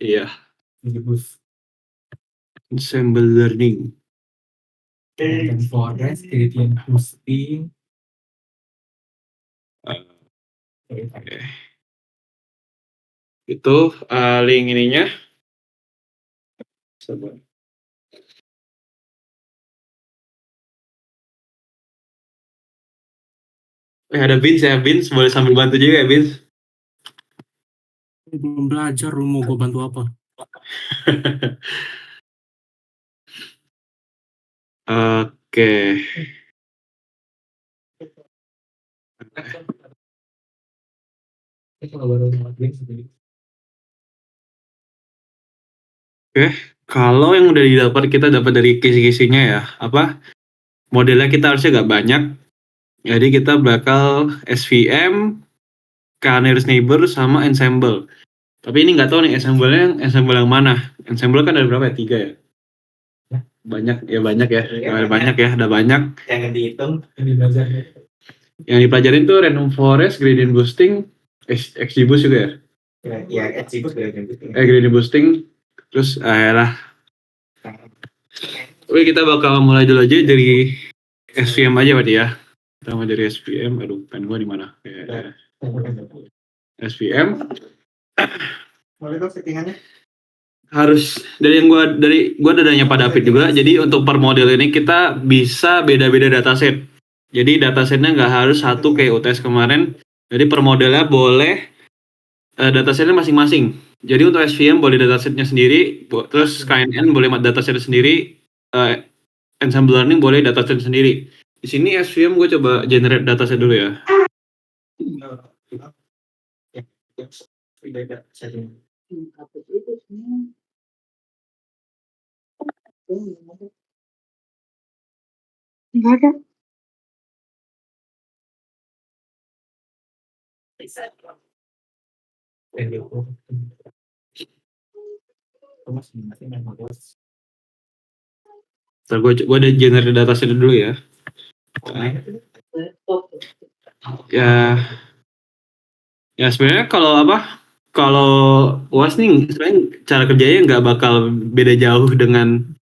Iya. Ensemble learning. Forest, gradient boosting. Oke. Itu link ininya. Coba. Ada Vince ya, Vince boleh sambil bantu juga ya, Vince. Belum belajar, lu mau gue bantu apa? Oke. Oke, kalau yang udah didapat kita dapat dari kisi-kisinya ya, apa modelnya kita harusnya nggak banyak, jadi kita bakal SVM, Nearest Neighbor, sama Ensemble. Tapi ini nggak tahu nih ensemble yang mana. Ensemble kan ada berapa ya? 3 ya? Banyak ya, ada banyak. Jangan dihitung. Yang dipelajarin tuh random forest, gradient boosting, XGBoost juga ya? Ya, XGBoost gradient boosting. Gradient boosting, terus lah. Oke, kita bakal mulai dulu aja dari SVM aja berarti ya. Pertama dari SVM, aduh pen gua di mana? SVM. Boleh dong settingannya? Harus dari gua udah nanya pada David juga. Jadi untuk per model ini kita bisa beda-beda dataset. Jadi datasetnya nggak harus satu kayak UTS kemarin. Jadi per modelnya boleh datasetnya masing-masing. Jadi untuk SVM boleh datasetnya sendiri, terus KNN boleh datasetnya sendiri, Ensemble Learning boleh dataset sendiri. Di sini SVM gue coba generate dataset dulu ya. Nggak ada. Ntar gue ada generate dataset dulu ya. Ya sebenarnya kalau UAS nih sebenarnya cara kerjanya nggak bakal beda jauh dengan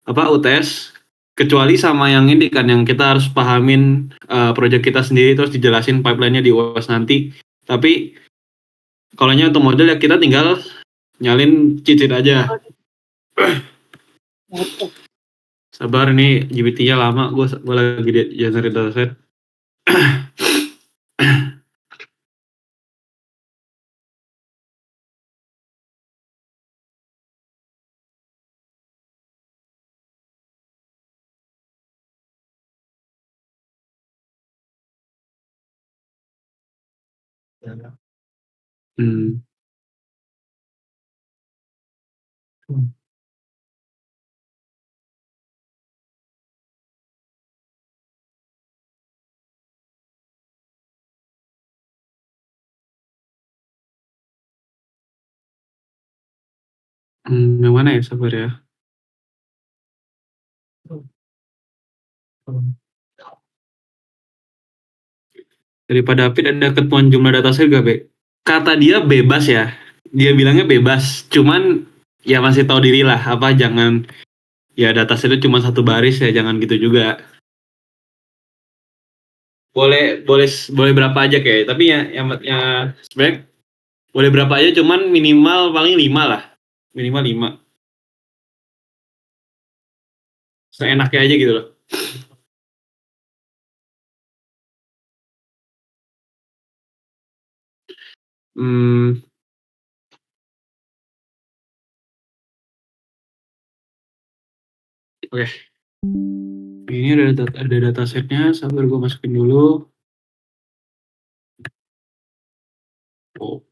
UTS, kecuali sama yang ini kan yang kita harus pahamin project kita sendiri terus dijelasin pipeline-nya di UAS nanti. Tapi kalau untuk model ya kita tinggal nyalin cheat sheet aja. Sabar nih, GPT-nya lama, gue lagi generate dataset. Yang mana ya, sabar ya. Daripada David ada ketentuan jumlah dataset gak, Be? Kata dia bebas ya. Dia bilangnya bebas. Cuman ya masih tahu diri lah. Jangan ya datasetnya cuma satu baris ya. Jangan gitu juga. Boleh berapa aja kayak. Tapi ya sebenarnya boleh berapa aja. Cuman minimal paling 5 lah. Minimal 5. Seenaknya aja gitu loh. Oke. Ini ada datasetnya, sabar gue masukin dulu. Oh.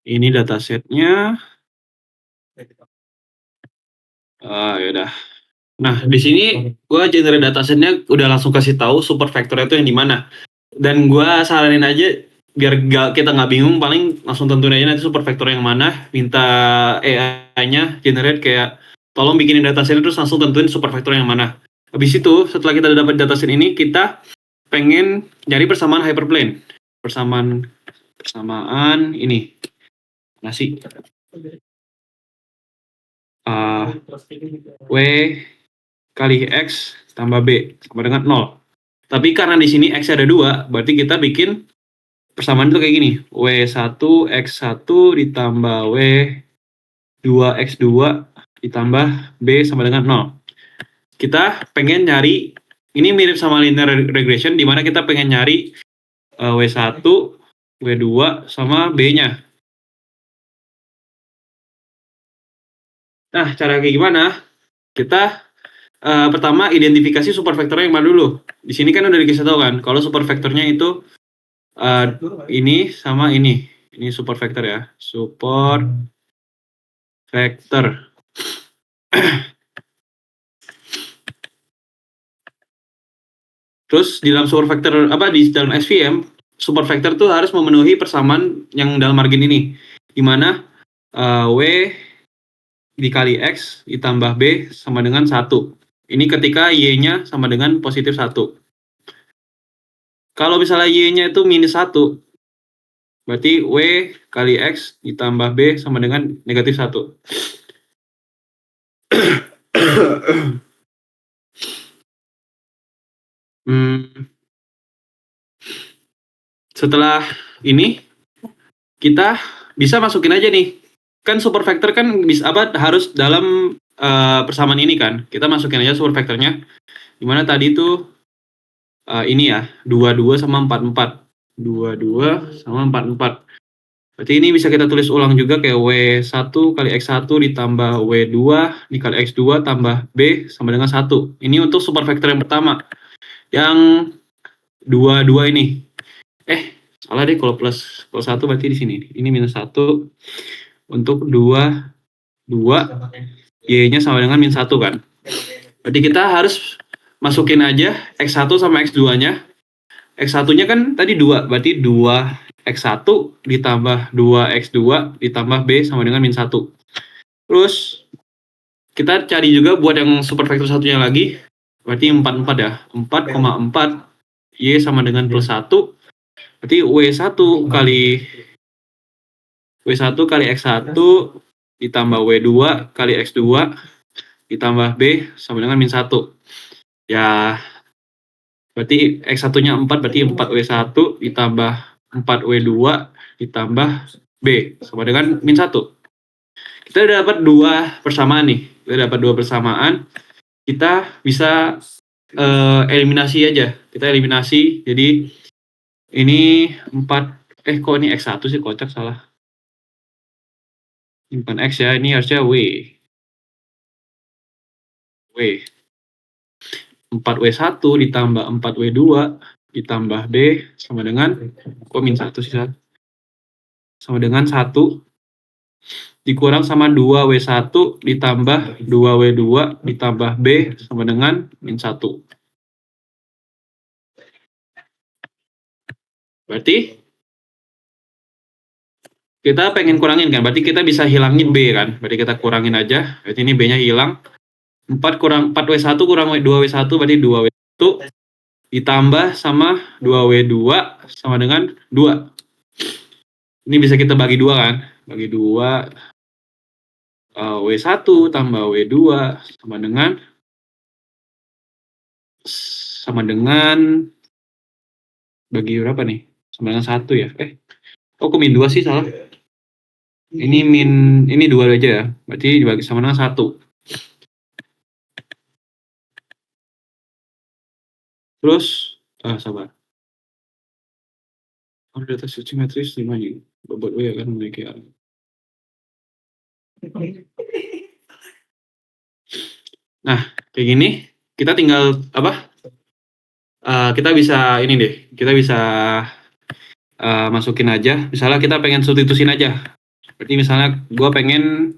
Ini datasetnya. Yaudah. Nah, di sini gue generate datasetnya udah langsung kasih tahu super factor itu yang di mana. Dan gue saranin aja biar kita nggak bingung, paling langsung tentuin aja nanti super factor yang mana, minta AI-nya generate kayak tolong bikinin dataset terus langsung tentuin super factor yang mana. Habis itu setelah kita udah dapat dataset ini, kita pengen nyari persamaan hyperplane. Persamaan ini. Nasi. W kali X tambah B sama dengan 0. Tapi karena di sini X ada 2, berarti kita bikin persamaan itu kayak gini. W1 X1 ditambah W2 X2 ditambah B sama dengan 0. Kita pengen nyari, ini mirip sama linear regression, di mana kita pengen nyari W1, W2 sama B-nya. Nah, cara kayak gimana? Kita pertama identifikasi super factor-nya yang mana dulu. Di sini kan udah dikasih tahu kan, kalau super factor-nya itu ini sama ini. Ini super factor ya. Support factor. Terus di dalam super factor di dalam SVM, super factor tuh harus memenuhi persamaan yang dalam margin ini. Di mana W dikali X ditambah B sama dengan 1. Ini ketika Y-nya sama dengan positif 1. Kalau misalnya Y-nya itu minus 1, berarti W kali X ditambah B sama dengan negatif 1. Setelah ini, kita bisa masukin aja nih. Kan super factor kan bisa harus dalam persamaan ini kan. Kita masukin aja super factornya. Dimana tadi itu ini ya, 22 sama 44. 22 sama 44. Berarti ini bisa kita tulis ulang juga kayak W1 kali X1 ditambah W2 dikali X2 tambah B sama dengan 1. Ini untuk super factor yang pertama. Yang 22 ini. Salah deh, kalau plus 1 berarti di sini. Ini minus 1 untuk 2 Y-nya sama dengan min 1 kan. Berarti kita harus masukin aja X1 sama X2-nya. X1-nya kan tadi 2, berarti 2X1 ditambah 2X2 ditambah B sama dengan min 1. Terus kita cari juga buat yang super factor satunya lagi, berarti 44 ya. 4,4 Y sama dengan plus 1, berarti W1 kali X1 ditambah W2 kali X2 ditambah B sama dengan min 1. Ya, berarti X1-nya 4, berarti 4W1 ditambah 4W2 ditambah B sama dengan min 1. Kita udah dapat 2 persamaan nih. Kita bisa eliminasi aja. Kita eliminasi, jadi ini 4, kok ini X1 sih, kocak, salah. Ini bukan X ya, ini harusnya W. 4W1 ditambah 4W2 ditambah B sama dengan, kok min 1 sih, sama dengan 1 dikurang sama 2W1 ditambah 2W2 ditambah B sama dengan min 1. Berarti kita pengen kurangin kan, berarti kita bisa hilangin B kan, berarti kita kurangin aja, berarti ini B-nya hilang. 4W1 kurang 2W1 berarti 2W1 ditambah sama 2W2 sama dengan 2. Ini bisa kita bagi 2 kan, bagi 2, W1 tambah W2 sama dengan bagi berapa nih, sama dengan 1 ya, kok min 2 sih, salah. Ini 2 aja ya, berarti dibagi sama dengan 1. Terus, sabar. Data switching matrix 5 nih. Bobot W akan memiliki arah. Nah, kayak gini, kita tinggal kita bisa ini deh, kita bisa masukin aja. Misalnya kita pengen substitusin aja. Berarti misalnya gue pengen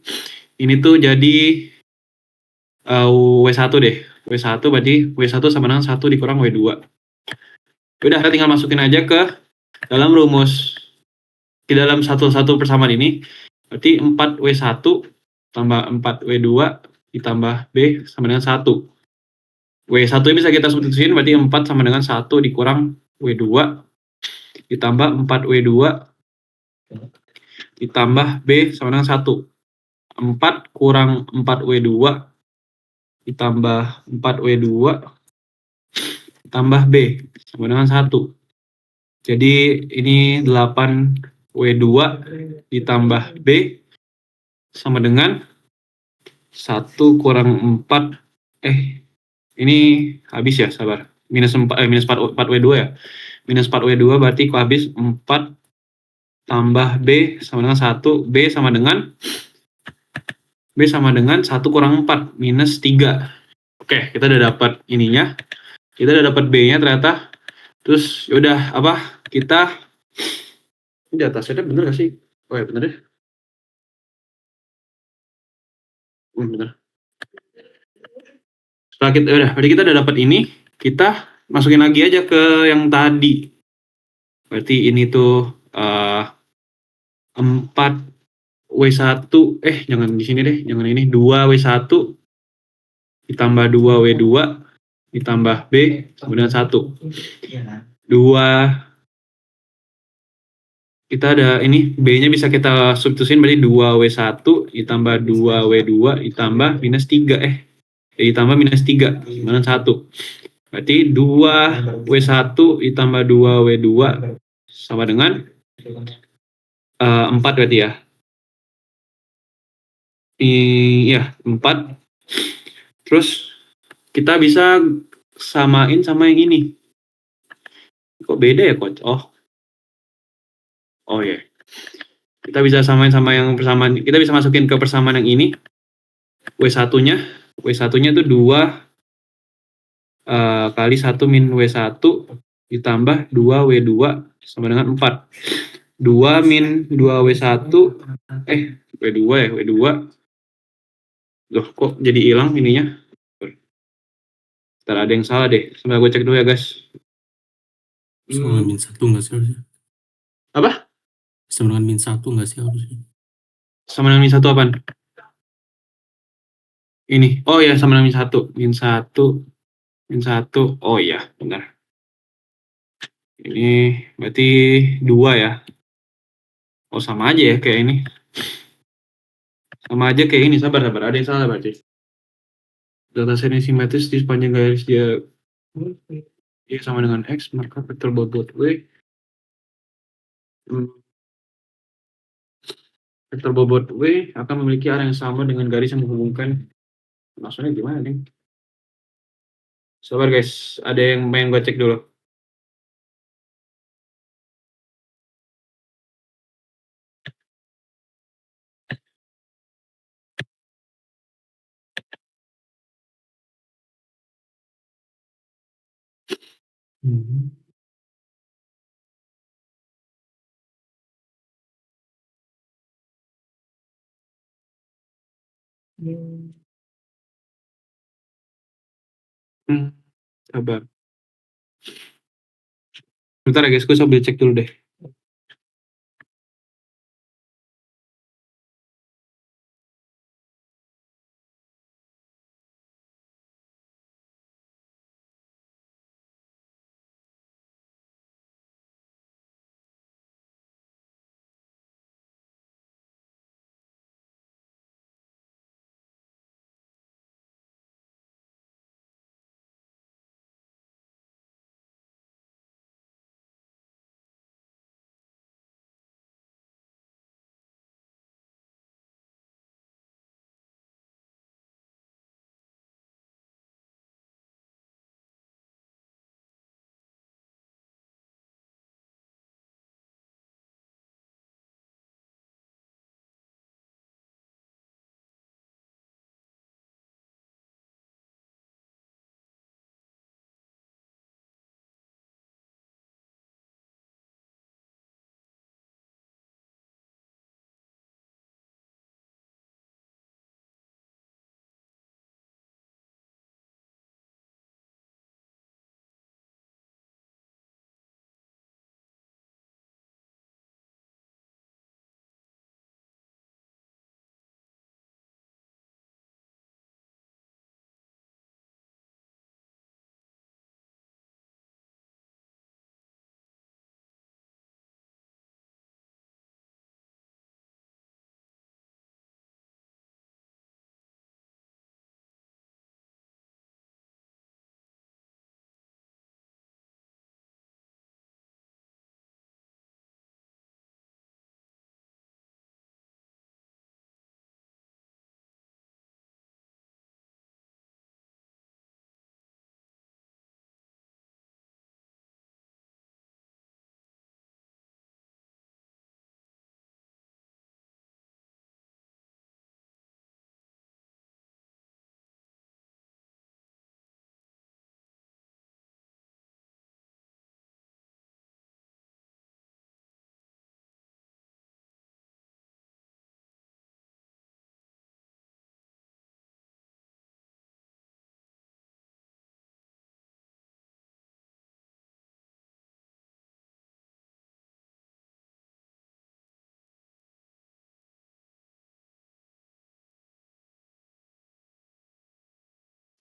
ini tuh jadi W1 deh. W1 berarti W1 sama dengan 1 dikurang W2. Udah, kita tinggal masukin aja ke dalam rumus. Di dalam satu persamaan ini, berarti 4W1 tambah 4W2 ditambah B sama dengan 1. W1 bisa kita substitusin, berarti 4 sama dengan 1 dikurang W2 ditambah 4W2 ditambah B sama dengan 1. 4 kurang 4W2 ditambah 4W2 ditambah B sama dengan 1. Jadi ini 8W2 ditambah B sama dengan 1 kurang 4. Ini habis ya, sabar. Minus 4W2 ya. Minus 4W2 berarti kok habis 4 tambah B sama dengan 1. B sama dengan 1 kurang 4, minus 3. Oke, kita udah dapat ininya. Kita udah dapat B-nya ternyata. Terus yaudah, kita ini data setnya bener gak sih? Oh ya bener deh. Bener. Setelah kita berarti kita udah dapat ini, kita masukin lagi aja ke yang tadi. Berarti ini tuh 4W1, jangan di sini deh, jangan ini, 2W1 ditambah 2W2 ditambah B sama dengan 1. 2, kita ada ini, B-nya bisa kita substitusin, berarti 2W1 ditambah 2W2 ditambah minus 3, ditambah minus 3 sama dengan 1. Berarti 2W1 ditambah 2W2 sama dengan 4 berarti ya. Iya, 4. Terus kita bisa samain sama yang ini. Kok beda ya, Coach? Oh ya. Kita bisa samain sama yang persamaan. Kita bisa masukin ke persamaan yang ini. W1-nya. W1-nya itu 2 kali 1 min W1 ditambah 2W2 sama dengan 4. 2 min 2W1, W2 ya, W2. Loh, kok jadi hilang ininya? Ntar ada yang salah deh. Sebentar gue cek dulu ya, guys. Sama min 1 nggak sih harusnya? Apa? Sama dengan min 1 nggak sih harusnya? Sama dengan min 1 apaan? Ini. Oh ya, sama dengan min 1. Min 1. Min 1. Oh iya, benar. Ini berarti 2 ya. Oh, sama aja ya kayak ini. Sama aja kayak ini. Sabar. Ada yang salah berarti. Data set ini simetris di sepanjang garis dia sama dengan X, maka vektor bobot W. Vektor bobot W akan memiliki arah yang sama dengan garis yang menghubungkan. Maksudnya gimana nih? Sabar guys, ada yang main gue cek dulu. Sabar. Bentar ya guys, gue sambil cek dulu deh.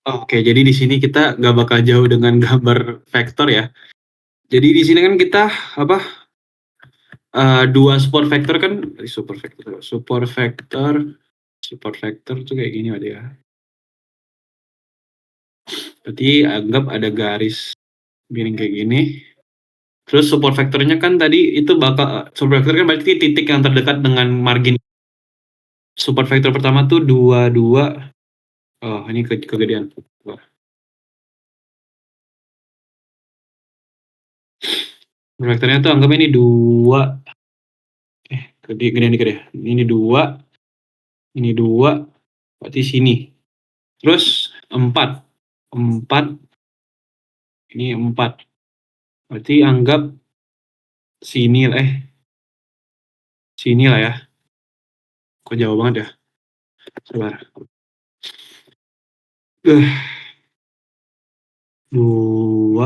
Oke, jadi di sini kita nggak bakal jauh dengan gambar vektor ya. Jadi di sini kan kita apa? Dua support vektor kan, support vektor tuh kayak gini aja ya. Berarti anggap ada garis miring kayak gini. Terus support vektornya kan tadi itu bakal support vektor kan berarti titik yang terdekat dengan margin. Support vektor pertama tuh 22. Oh, ini kegedean. Wah. Support vektornya tuh anggap ini 2. Gedean dikit ya. Ini 2, ini 2, berarti sini. Terus 4. 4, ini 4. Berarti anggap sini sini lah ya. Kok jauh banget ya? Sabar. 2, 2,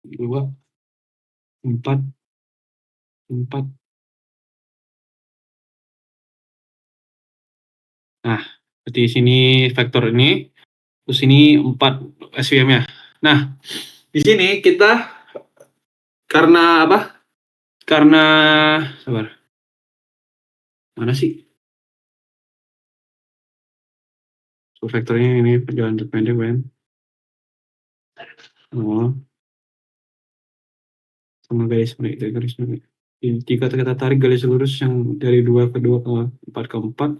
2, 4, 4. Nah, berarti sini vektor ini, terus ini 4 SVM-nya. Nah, di sini kita karena apa? Karena sabar. Mana sih? So, vektornya ini jalan terpendek kan? Oh, sama garis miring. Jika kita tarik garis lurus yang dari 2 ke 2 ke 4 ke 4,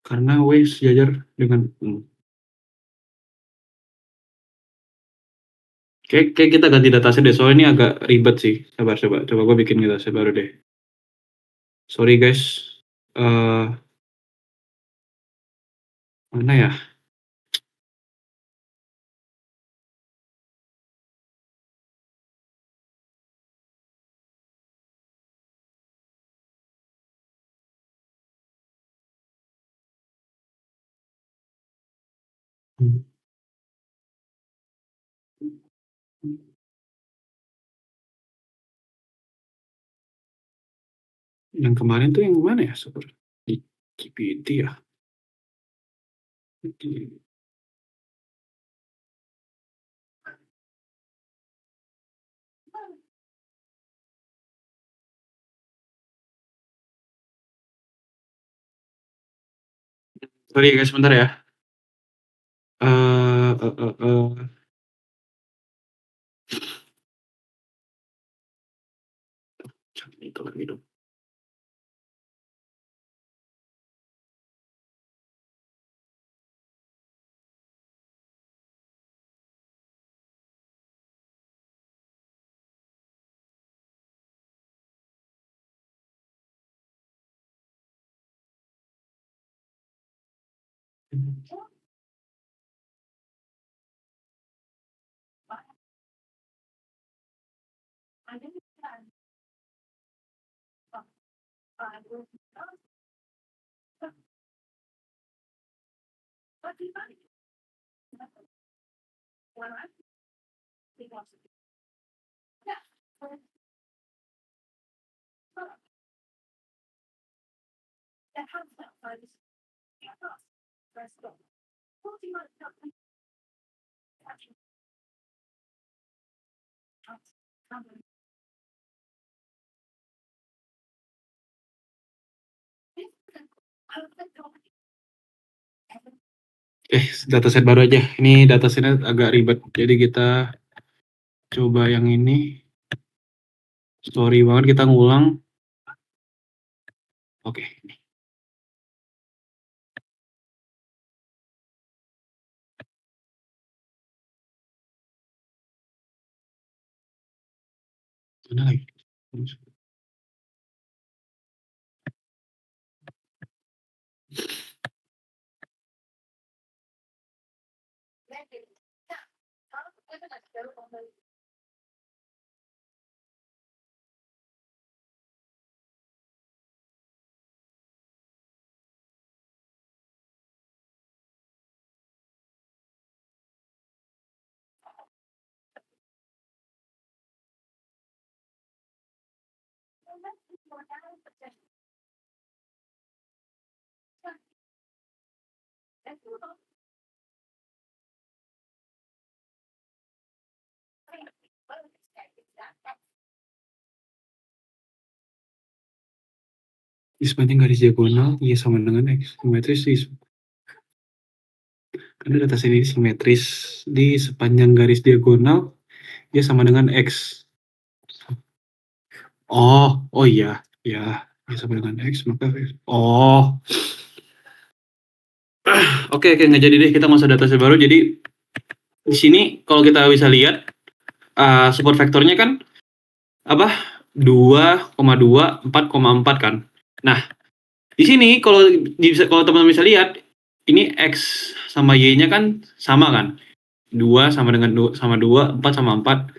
karena W sejajar dengan kayak kita ganti dataset deh, soalnya ini agak ribet sih. Sabar, coba gue bikin dataset baru deh. Sorry guys. Mana ya? Yang kemarin tuh yang mana ya? Di GPT ya? Sorry guys, sebentar ya. Eh, eh, eh, eh. Itu lagi dong. Dataset baru aja. Ini datasetnya agak ribet. Jadi kita coba yang ini. Sorry banget kita ngulang. Oke. Mana lagi? Di sepanjang garis diagonal Y sama dengan X. Simetris karena dataset ini simetris di sepanjang garis diagonal Y sama dengan X. Oh iya, ya Y sama dengan X maka X. Oh. Oke, nggak jadi deh, kita masuk dataset baru. Jadi di sini kalau kita bisa lihat support vektornya kan apa? 2,2, 4,4 kan. Nah, di sini kalau teman-teman bisa lihat, ini X sama Y-nya kan sama kan? 2 sama dengan 2 sama 2, 4 sama 4.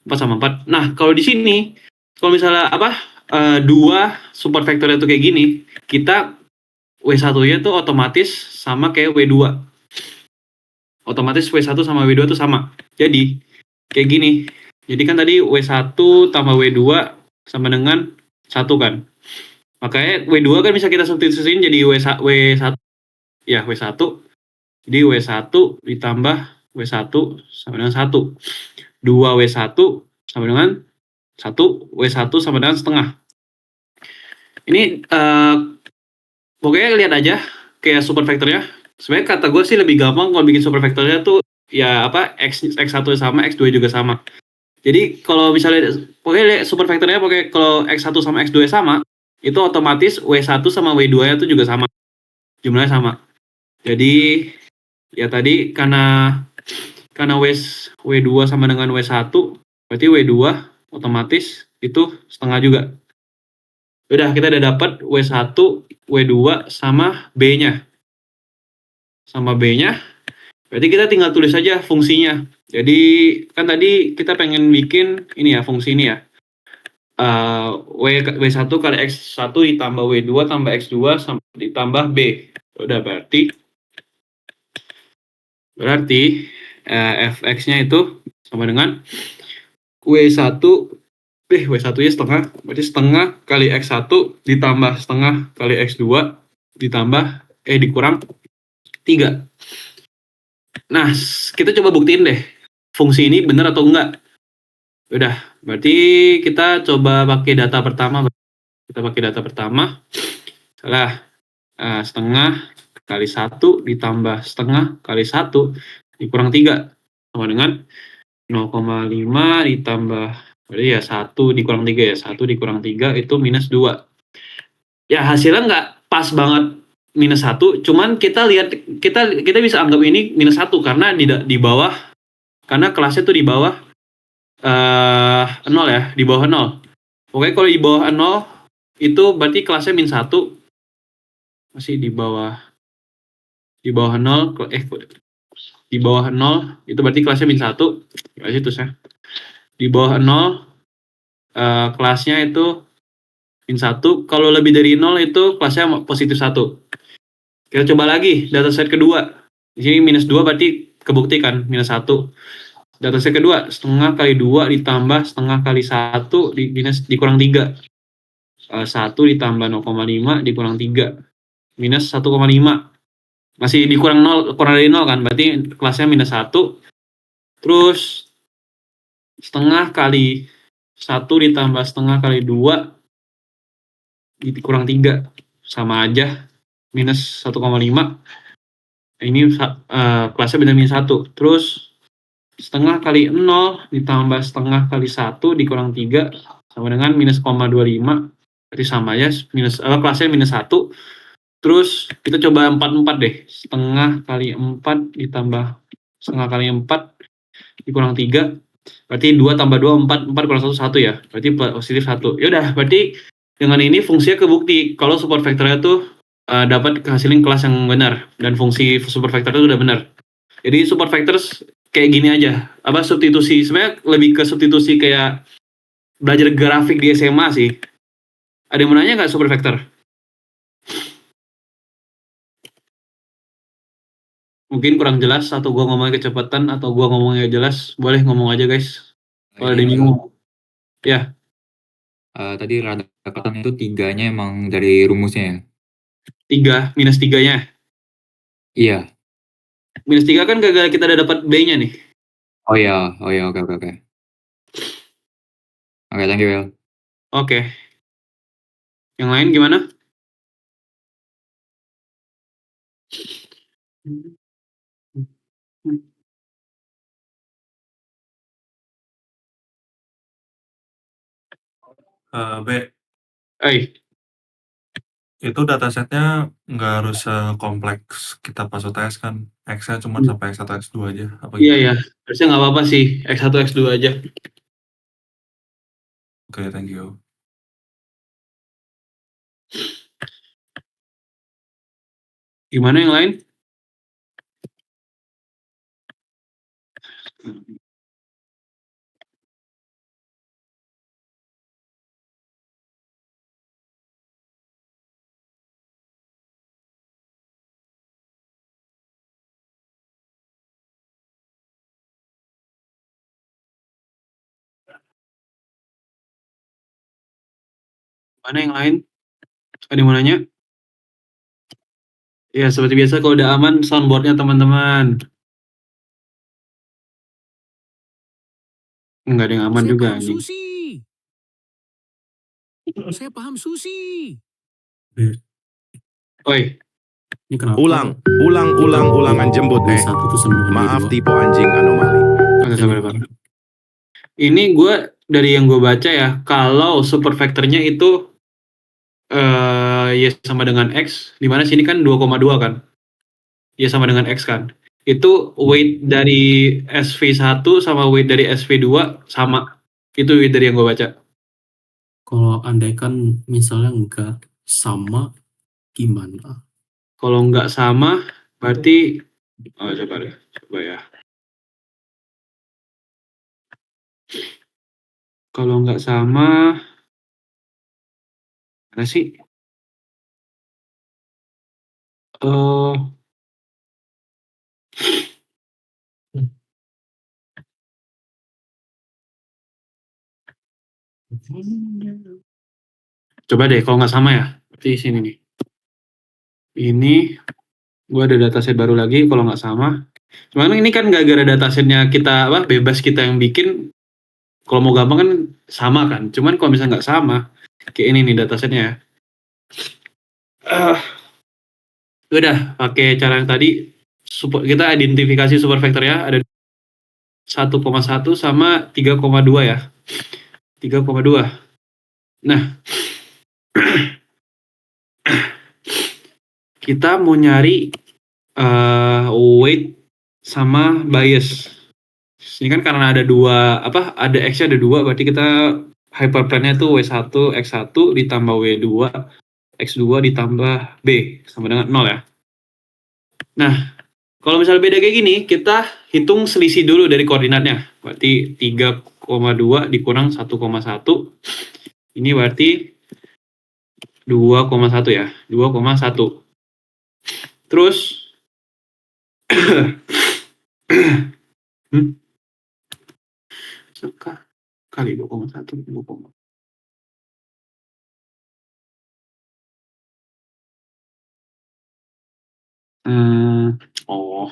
4 sama 4. Nah, kalau di sini kalau misalnya dua support vektornya tuh kayak gini, kita W1-nya tuh otomatis sama kayak W2. Otomatis W1 sama W2 tuh sama. Jadi kayak gini. Jadi kan tadi W1 tambah W2 sama dengan 1 kan. Makanya W2 kan bisa kita substitusiin jadi W1. Ya, W1. Jadi W1 ditambah W1 sama dengan 1. 2W1 sama dengan 1. W1 sama dengan setengah. Ini pokoknya lihat aja kayak super vektornya. Sebenarnya kata gue sih lebih gampang kalau bikin super vektornya tuh ya X1 sama, X2 juga sama. Jadi kalau misalnya pokoknya super vektornya pokoknya kalau X1 sama X2 sama, itu otomatis W1 sama W2-nya tuh juga sama. Jumlahnya sama. Jadi ya tadi karena W2 sama dengan W1, berarti W2 otomatis itu setengah juga. Udah, kita udah dapat W1, W2 sama B-nya. Sama B-nya, berarti kita tinggal tulis saja fungsinya. Jadi kan tadi kita pengen bikin ini ya, fungsi ini ya. W1 kali X1 ditambah W2 tambah X2 ditambah B. Udah, berarti fx-nya itu sama dengan W1 W1-nya setengah, berarti setengah kali X1 ditambah setengah kali X2 ditambah dikurang 3. Nah, kita coba buktiin deh fungsi ini benar atau enggak. Udah, berarti kita coba pakai data pertama. Salah, setengah kali 1 ditambah setengah kali 1 dikurang 3 sama dengan 0,5 ditambah berarti ya 1 dikurang 3 ya. 1 dikurang 3 itu minus 2. Ya hasilnya nggak pas banget minus 1, cuman kita lihat kita bisa anggap ini minus 1 karena di bawah, karena kelasnya tuh di bawah 0 ya, di bawah 0. Oke, kalau di bawah 0 itu berarti kelasnya min 1. Masih di bawah 0 di bawah 0 itu berarti kelasnya min 1. Ya situ saya. Di bawah 0 kelasnya itu min 1. Kalau lebih dari 0 itu kelasnya positif 1. Kita coba lagi dataset kedua. Di sini minus 2 berarti kebuktikan minus 1. Dataset kedua, setengah kali 2 ditambah setengah kali 1 dikurang 3. 1 ditambah 0,5 dikurang 3. Minus 1,5. Masih dikurang 0, kurang dari 0 kan, berarti kelasnya minus 1. Terus setengah kali 1 ditambah setengah kali 2 dikurang 3. Sama aja, minus 1,5. Ini kelasnya benar minus 1. Terus setengah kali 0 ditambah setengah kali 1 dikurang 3 sama dengan minus 0,25. Berarti sama aja, kelasnya minus 1. Terus kita coba 4 deh. Setengah kali 4 ditambah setengah kali 4 dikurang 3. Berarti 2 tambah 2, 4 kurang 1, 1 ya. Berarti positif 1. Yaudah, berarti dengan ini fungsinya kebukti kalau support vektornya tuh dapat hasilin kelas yang benar dan fungsi support vektor itu udah benar. Jadi support vektor kayak gini aja, substitusi, sebenarnya lebih ke substitusi kayak belajar grafik di SMA sih. Ada yang mau nanya nggak support vektor? Mungkin kurang jelas atau gua ngomongnya kecepatan atau gua ngomongnya jelas, boleh ngomong aja guys. Kalau ada yang bingung. Ya. Tadi rada kelihatan itu 3-nya emang dari rumusnya ya? 3 minus 3-nya. Iya. -3 kan gagal kita udah dapat B-nya nih. Oh iya, oke oke oke. Oke, thank you, Will. Oke. Yang lain gimana? B, Eh, itu datasetnya nggak harus kompleks kita pas UTS kan. X-nya cuma sampai X1, X2 aja. Apa iya gimana? ya, harusnya nggak apa-apa sih, X1, X2 aja. Oke, thank you. Gimana yang lain? Mana yang lain? Ada yang mau nanya? Ya, seperti biasa kalau udah aman soundboardnya teman-teman. Nggak ada yang aman Saya juga paham anjing. sushi. Saya paham sushi. Oi, Ini kenapa? Ulangan jemput B1 tuh sama dengan Maaf B2. tipe anjing anomali. oke, sabar. Ini gue dari yang gue baca ya, kalau super factor-nya itu Y sama dengan X, dimana sini kan 2,2 kan? Y sama dengan X kan? Itu weight dari SV1 sama weight dari SV2 sama. Itu weight dari yang gue baca. Kalau andaikan misalnya nggak sama, gimana? Kalau nggak sama, berarti coba ya. Kalau nggak sama, mana sih? Coba deh, kalau nggak sama ya. Berarti sini nih. Ini, gue ada dataset baru lagi, kalau nggak sama. Cuman ini kan nggak gara datasetnya kita, bebas kita yang bikin. Kalau mau gampang kan sama kan. Cuman kalau misalnya nggak sama, kayak ini nih datasetnya ya. Udah, pakai cara yang tadi, kita identifikasi super factor ya, ada 1,1 sama 3,2 ya. 3,2. Nah, kita mau nyari weight sama bias. Ini kan karena ada dua, ada X-nya ada dua, berarti kita hyperplane-nya itu W1, X1 ditambah W2, X2 ditambah B, sama dengan 0 ya. Nah, kalau misalnya beda kayak gini, kita hitung selisih dulu dari koordinatnya. Berarti 3,2 dikurang 1,1. Ini berarti 2,1 ya. 2,1. Terus kali 2,1. Oh.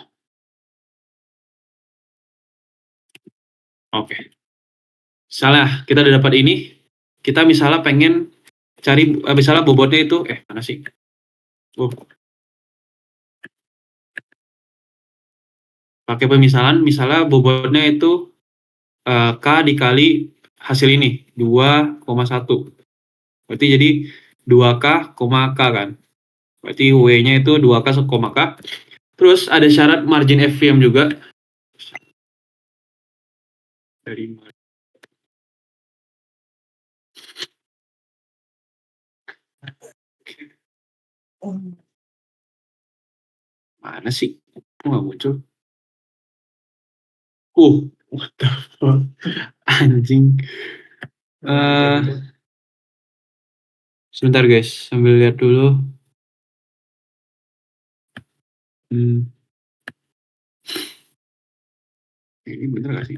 Oke. Misalnya kita udah dapat ini, kita misalnya pengen cari misalnya bobotnya itu mana sih? Pakai pemisalan, misalnya bobotnya itu K dikali hasil ini 2,1. Berarti jadi 2K, K kan. Berarti W-nya itu 2K, K. Terus ada syarat margin FVM juga. Dari mana sih? Kok nggak muncul? What the fuck? Anjing. Sebentar guys, sambil lihat dulu. Ini bener gak sih?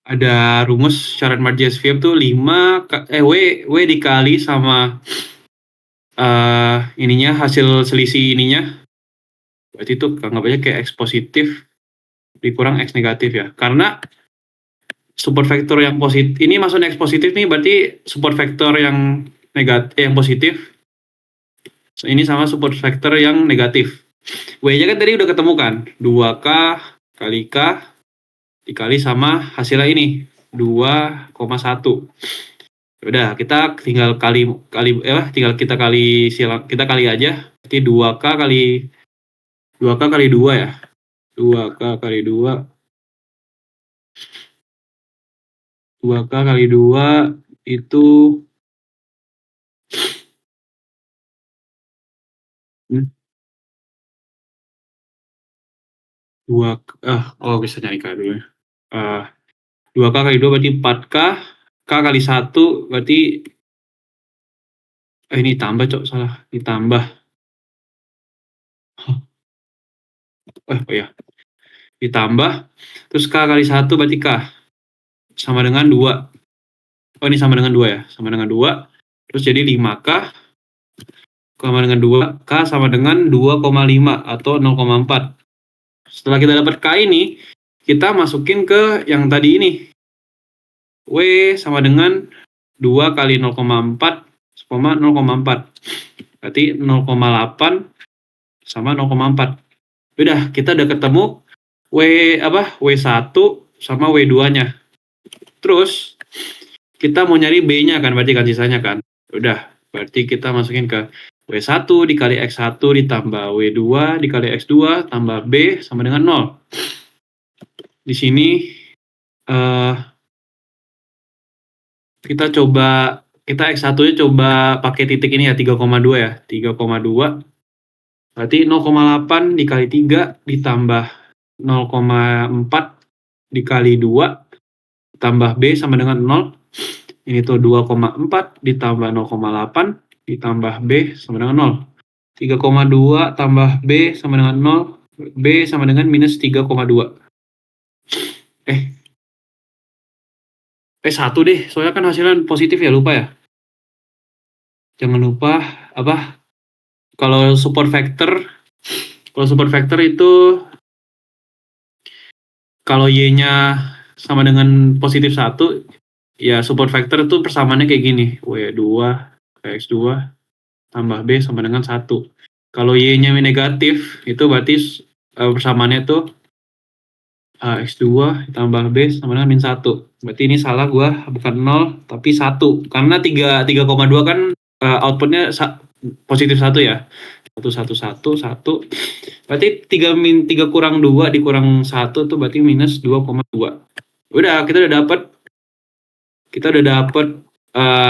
ada rumus syarat margin SVM tuh 5 W dikali sama ininya hasil selisih ininya. Berarti itu anggap aja kayak X positif dikurang X negatif ya. Karena support vektor yang positif ini maksudnya X positif nih berarti support vektor yang negatif yang positif ini sama support vektor yang negatif. W-nya kan tadi udah ketemu kan, 2K kali K dikali sama hasilnya ini 2,1. Udah, kita tinggal tinggal kita kali aja. Berarti 2K kali 2 ya. 2K kali 2 2K kali 2 itu 2 bisa nyari K dulu ya. 2K kali 2 berarti 4K, K kali 1 berarti ini tambah salah, ditambah. Oh ya. Ditambah terus K kali 1 berarti K sama dengan 2. Oh ini sama dengan 2 ya, sama dengan 2. Terus jadi 5K sama dengan 2, K sama dengan 2,5 atau 0,4. Setelah kita dapat K ini, kita masukin ke yang tadi ini. W sama dengan 2 kali 0,4, 0,4. Berarti 0,8 sama 0,4. Udah, kita udah ketemu W1 sama W2-nya. Terus, kita mau nyari B-nya kan, berarti kan sisanya kan. Udah, berarti kita masukin ke W1 dikali X1 ditambah W2 dikali X2 tambah B sama dengan 0. Di sini kita X1-nya coba pakai titik ini ya, 3,2 ya. 3,2 berarti 0,8 dikali 3 ditambah 0,4 dikali 2 tambah B sama dengan 0. Ini tuh 2,4 ditambah 0,8 ditambah B sama dengan 0. 3,2 tambah B sama dengan 0. B sama dengan minus 3,2. 1 deh, soalnya kan hasilnya positif ya, lupa ya. Jangan lupa kalau support vector itu kalau Y-nya sama dengan positif 1, ya support vector itu persamaannya kayak gini, W2 X2 tambah B sama dengan 1. Kalau Y-nya negatif, itu berarti persamaannya tuh X2 tambah B sama dengan min 1. Berarti ini salah gua, bukan 0 tapi 1. Karena 3,2 kan outputnya positif 1 ya. 1, 1, 1, 1. Berarti 3 kurang 2 dikurang 1 tuh berarti minus 2,2. Udah, kita udah dapet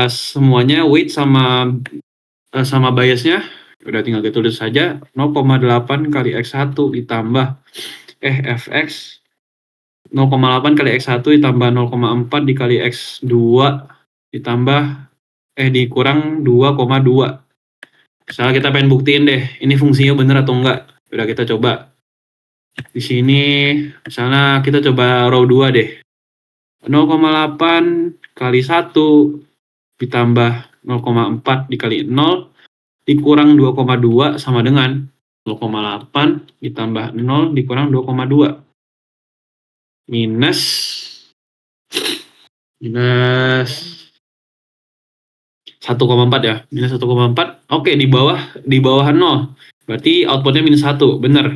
semuanya weight sama biasnya. Udah tinggal kita tulis saja 0,8 kali X1 ditambah fx 0,8 kali X1 ditambah 0,4 dikali X2 ditambah dikurang 2,2. Misalnya kita pengen buktiin deh, ini fungsinya bener atau enggak. Udah kita coba. Di sini misalnya kita coba row 2 deh. 0,8 kali 1 ditambah 0,4 dikali 0 dikurang 2,2 sama dengan 0,8 ditambah 0 dikurang 2,2. Minus 1,4 ya, minus 1,4. Oke, di bawah 0. Berarti outputnya minus 1, benar.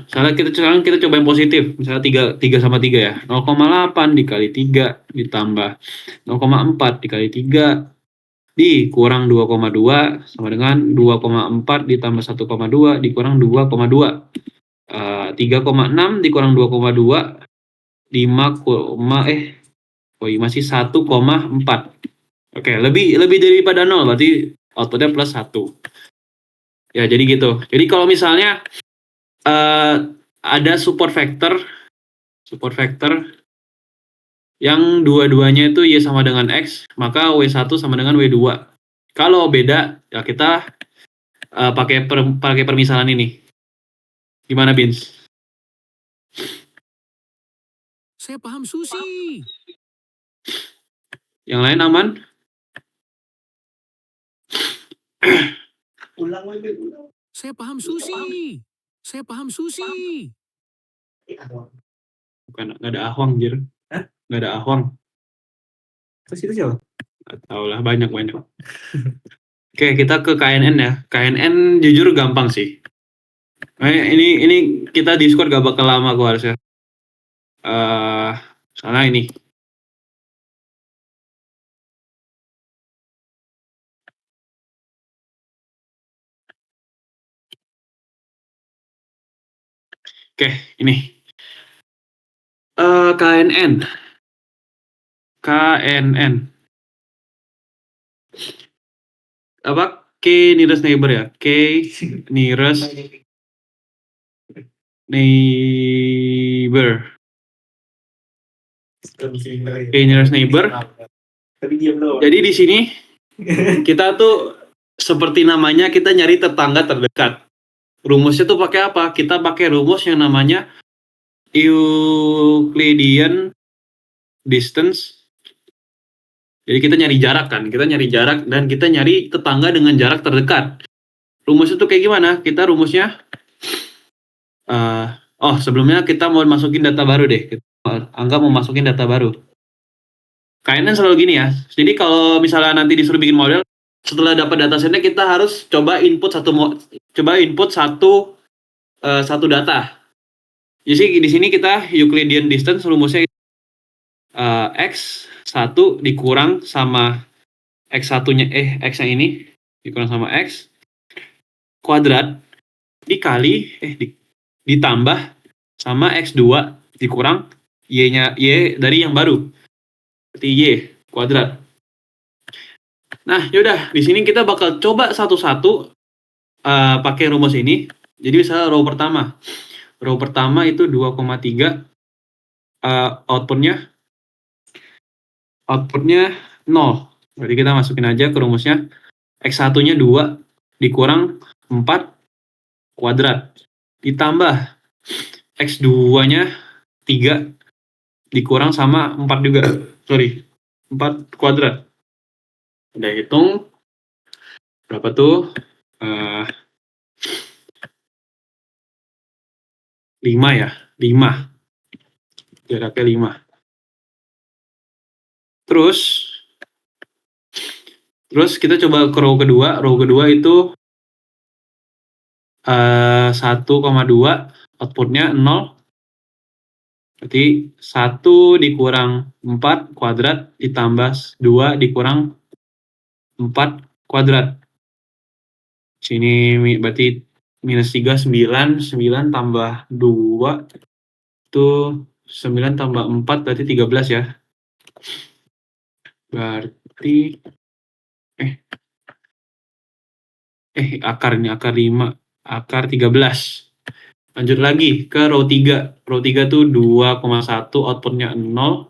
Sekarang kita coba yang positif, misalnya 3 sama 3 ya. 0,8 dikali 3 ditambah 0,4 dikali 3 dikurang 2,2 sama dengan 2,4 ditambah 1,2 dikurang 2,2. 3,6 dikurang 2,2 masih 1,4. Oke, lebih daripada 0 berarti outputnya plus 1. Ya, jadi gitu. Jadi kalau misalnya ada support vector yang dua-duanya itu Y sama dengan X, maka W1 sama dengan W2. Kalau beda, ya kita pakai permisalan ini. Gimana, Bins? Saya paham sushi. Yang lain aman? Ulang lagi, ulang. Saya paham sushi. Saya paham sushi. Bukan, nggak ada ahwang, Jir. Hah? Nggak ada ahwang. Terus itu siapa? Nggak tahu lah, banyak. Oke, kita ke KNN ya. KNN jujur gampang sih. Ini kita Discord gak bakal lama gua harusnya. Soalnya ini. Oke, ini. KNN. Apa? K nearest neighbor ya? K nearest neighbor. K nearest neighbor. Tapi diam doang. Jadi di sini kita tuh seperti namanya kita nyari tetangga terdekat. Rumusnya tuh pakai apa? Kita pakai rumus yang namanya Euclidean distance. Jadi kita nyari jarak kan, kita nyari jarak dan kita nyari tetangga dengan jarak terdekat. Rumusnya tuh kayak gimana? Kita rumusnya, sebelumnya kita mau masukin data baru deh. Angga mau masukin data baru. KNN selalu gini ya. Jadi kalau misalnya nanti disuruh bikin model, setelah dapat datasetnya kita harus coba input satu data. Jadi di sini kita Euclidean distance rumusnya X1 dikurang sama X1-nya X yang ini dikurang sama X kuadrat dikali ditambah sama X2 dikurang Y-nya Y dari yang baru. Berarti Y kuadrat. Nah, yaudah di sini kita bakal coba satu-satu pakai rumus ini. Jadi misalnya row pertama. Row pertama itu 2,3 outputnya 0. Berarti kita masukin aja ke rumusnya X1-nya 2 dikurang 4 kuadrat ditambah X2-nya 3 dikurang sama 4 juga. 4 kuadrat. Udah hitung berapa tuh? 5 ya. 5. Jaraknya 5. Terus kita coba ke row kedua. Row kedua itu 1,2 outputnya 0. Berarti 1 dikurang 4 kuadrat ditambah 2 dikurang 4 kuadrat. Sini berarti minus 3, 9 tambah 2 itu 9 tambah 4 berarti 13 ya. Berarti akar 5, akar 13. Lanjut lagi ke row 3. Row 3 tuh 2,1 outputnya 0.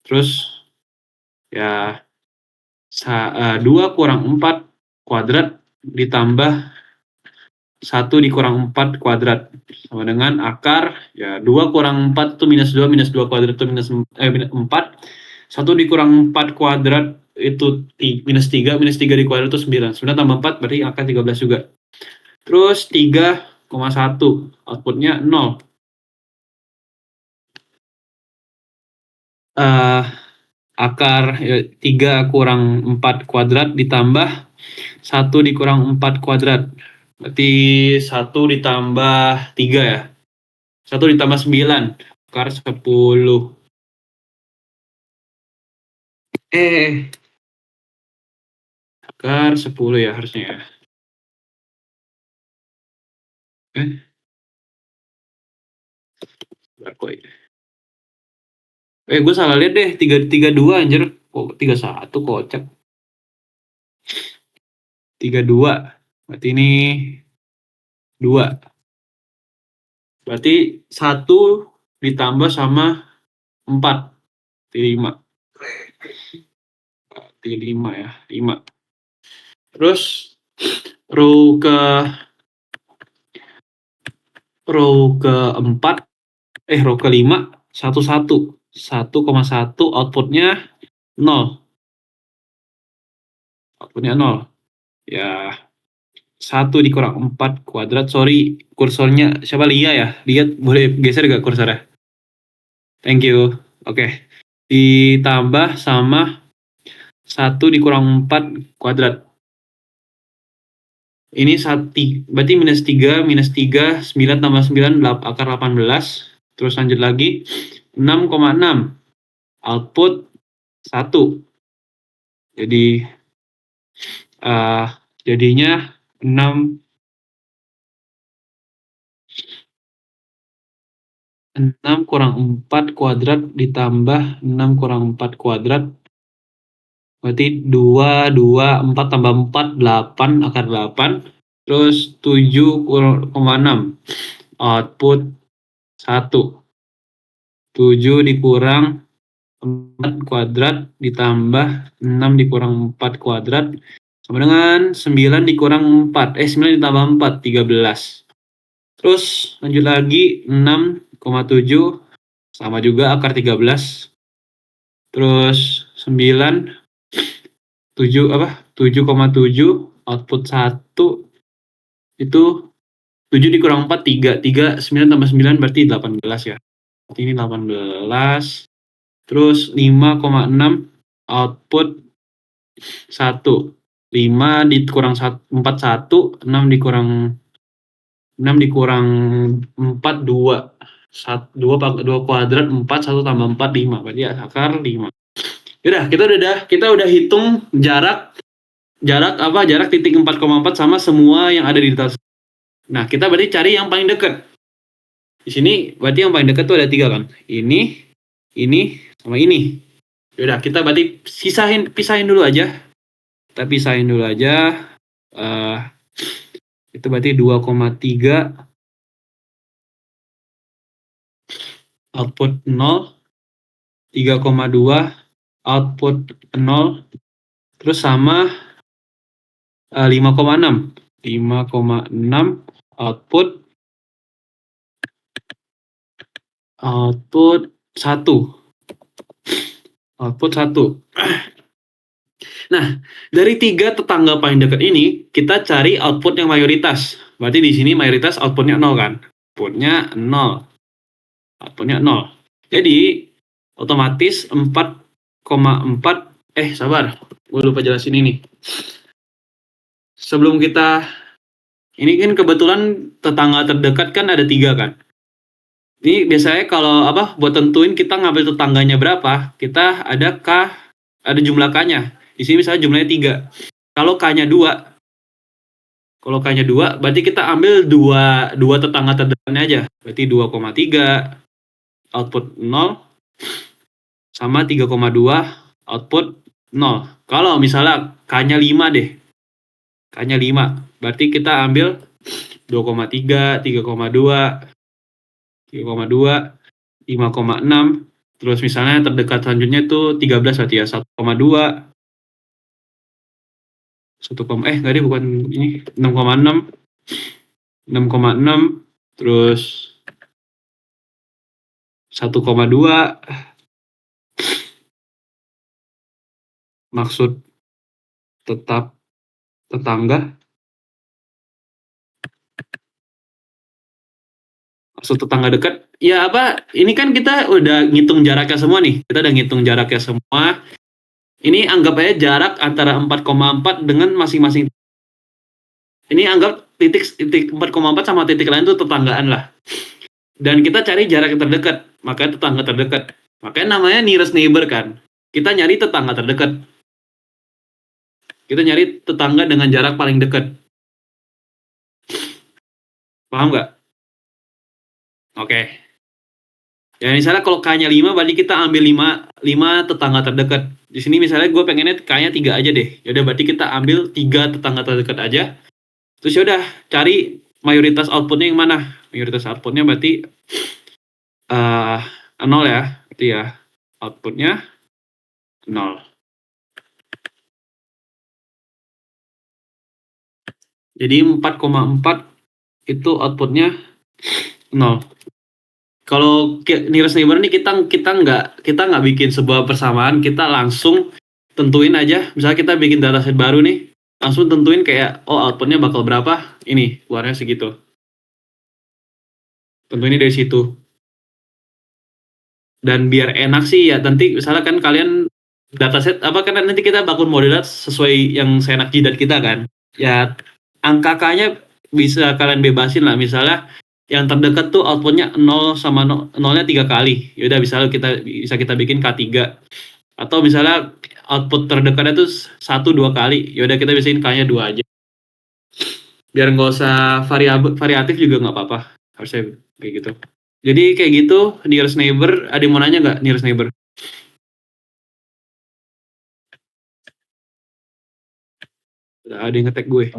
Terus ya 2 kurang 4 kuadrat ditambah 1 dikurang 4 kuadrat sama dengan akar ya 2 kurang 4 itu minus 2 kuadrat itu minus 4. 1 dikurang 4 kuadrat itu minus 3 di kuadrat itu 9 tambah 4 berarti akar 13 juga. Terus 3,1 outputnya 0. Akar 3 kurang 4 kuadrat ditambah 1 dikurang 4 kuadrat berarti 1 ditambah 3 ya. 1 ditambah 9 akar 10. Akar 10 ya harusnya ya. Gue salah lihat deh, 32 anjir. Kok 31 kocak. 32. Berarti ini 2. Berarti 1 ditambah sama 4. 5. Berarti 5 ya, 5. Terus row ke 4, row ke 5 1,1. 1,1 outputnya 0. Outputnya 0. Ya, 1 dikurang 4 kuadrat. Sorry, kursornya siapa? Lia ya? Lia boleh geser gak kursornya? Thank you. Oke. Ditambah sama 1 dikurang 4 kuadrat. Ini berarti minus 3, 9 tambah 9, akar 18. Terus lanjut lagi, 6,6. Output 1. Jadi, jadinya 6 kurang 4 kuadrat ditambah 6 kurang 4 kuadrat. Berarti 2, 4 tambah 4, 8, akar 8. Terus 7,6. Output 1. 7 dikurang 4 kuadrat ditambah 6 dikurang 4 kuadrat sama dengan 9 dikurang 4. 9 ditambah 4, 13. Terus lanjut lagi 6,7 sama juga akar 13. Terus 9 7,7 output 1 itu 7 dikurang 4, 3. 9 tambah 9 berarti 18 ya. Berarti ini 18. Terus 5,6 output 1. 5 dikurang 4, 1. 6 dikurang 4, 2. 2 kuadrat 4, 1 tambah 4, 5. Berarti akar 5. Yaudah, kita udah hitung jarak titik 4,4 sama semua yang ada di data. Nah, kita berarti cari yang paling dekat. Di sini berarti yang paling dekat tuh ada 3 kan. Ini, sama ini. Yaudah, kita berarti pisahin dulu aja. Kita pisahin dulu aja. Itu berarti 2,3 output 0, 3,2 output 0, terus sama 5,6 output 1. Output 1. Nah, dari 3 tetangga paling dekat ini, kita cari output yang mayoritas. Berarti di sini mayoritas outputnya 0 kan? Outputnya 0. Jadi, otomatis 4,4. Sabar. Gue lupa jelasin ini. Sebelum kita... Ini kan kebetulan tetangga terdekat kan ada 3 kan? Ini biasanya kalau buat tentuin kita ngambil tetangganya berapa, kita ada jumlah K-nya. Di sini misalnya jumlahnya 3. Kalau K-nya 2, berarti kita ambil dua tetangga terdekatnya aja. Berarti 2,3 output 0 sama 3,2 output 0. Kalau misalnya K-nya 5 deh. K-nya 5. Berarti kita ambil 2,3, 3,2, 5,6. Terus misalnya terdekat selanjutnya itu 13 berarti ya 1,2. Enggak deh, bukan ini. 6,6. Terus 1,2. Maksud tetap tetangga. Maksud tetangga dekat. Ya ini kan kita udah ngitung jaraknya semua nih. Kita udah ngitung jaraknya semua. Ini anggap aja jarak antara 4,4 dengan masing-masing. Ini anggap titik 4,4 sama titik lain itu tetanggaan lah. Dan kita cari jarak yang terdekat. Makanya tetangga terdekat. Makanya namanya nearest neighbor kan. Kita nyari tetangga terdekat. Kita nyari tetangga dengan jarak paling dekat. Paham nggak? Oke. Ya misalnya kalau K-nya 5 berarti kita ambil 5 tetangga terdekat. Di sini misalnya gue pengennya K-nya 3 aja deh. Yaudah berarti kita ambil 3 tetangga terdekat aja. Terus yaudah cari mayoritas outputnya yang mana. Mayoritas outputnya berarti 0 ya. Berarti ya outputnya 0. Jadi 4,4 itu outputnya 0. Kalau nearest neighbor nih kita nggak bikin sebuah persamaan, kita langsung tentuin aja. Misalnya kita bikin dataset baru nih, langsung tentuin kayak outputnya bakal berapa, ini keluarnya segitu. Tentuin dari situ. Dan biar enak sih ya, nanti misalnya kan kalian dataset apa kan nanti kita bangun modelnya sesuai yang seenak jidat kita kan. Ya angka K-nya bisa kalian bebasin lah, misalnya yang terdekat tuh outputnya 0 sama 0-nya 3 kali. Yaudah bisa kita bikin K3. Atau misalnya output terdekatnya tuh 1-2 kali. Yaudah kita bisain K-nya 2 aja. Biar nggak usah variatif juga nggak apa-apa. Harusnya kayak gitu. Jadi kayak gitu, nearest neighbor, ada yang mau nanya nggak nearest neighbor? Udah ada yang nge-tag gue.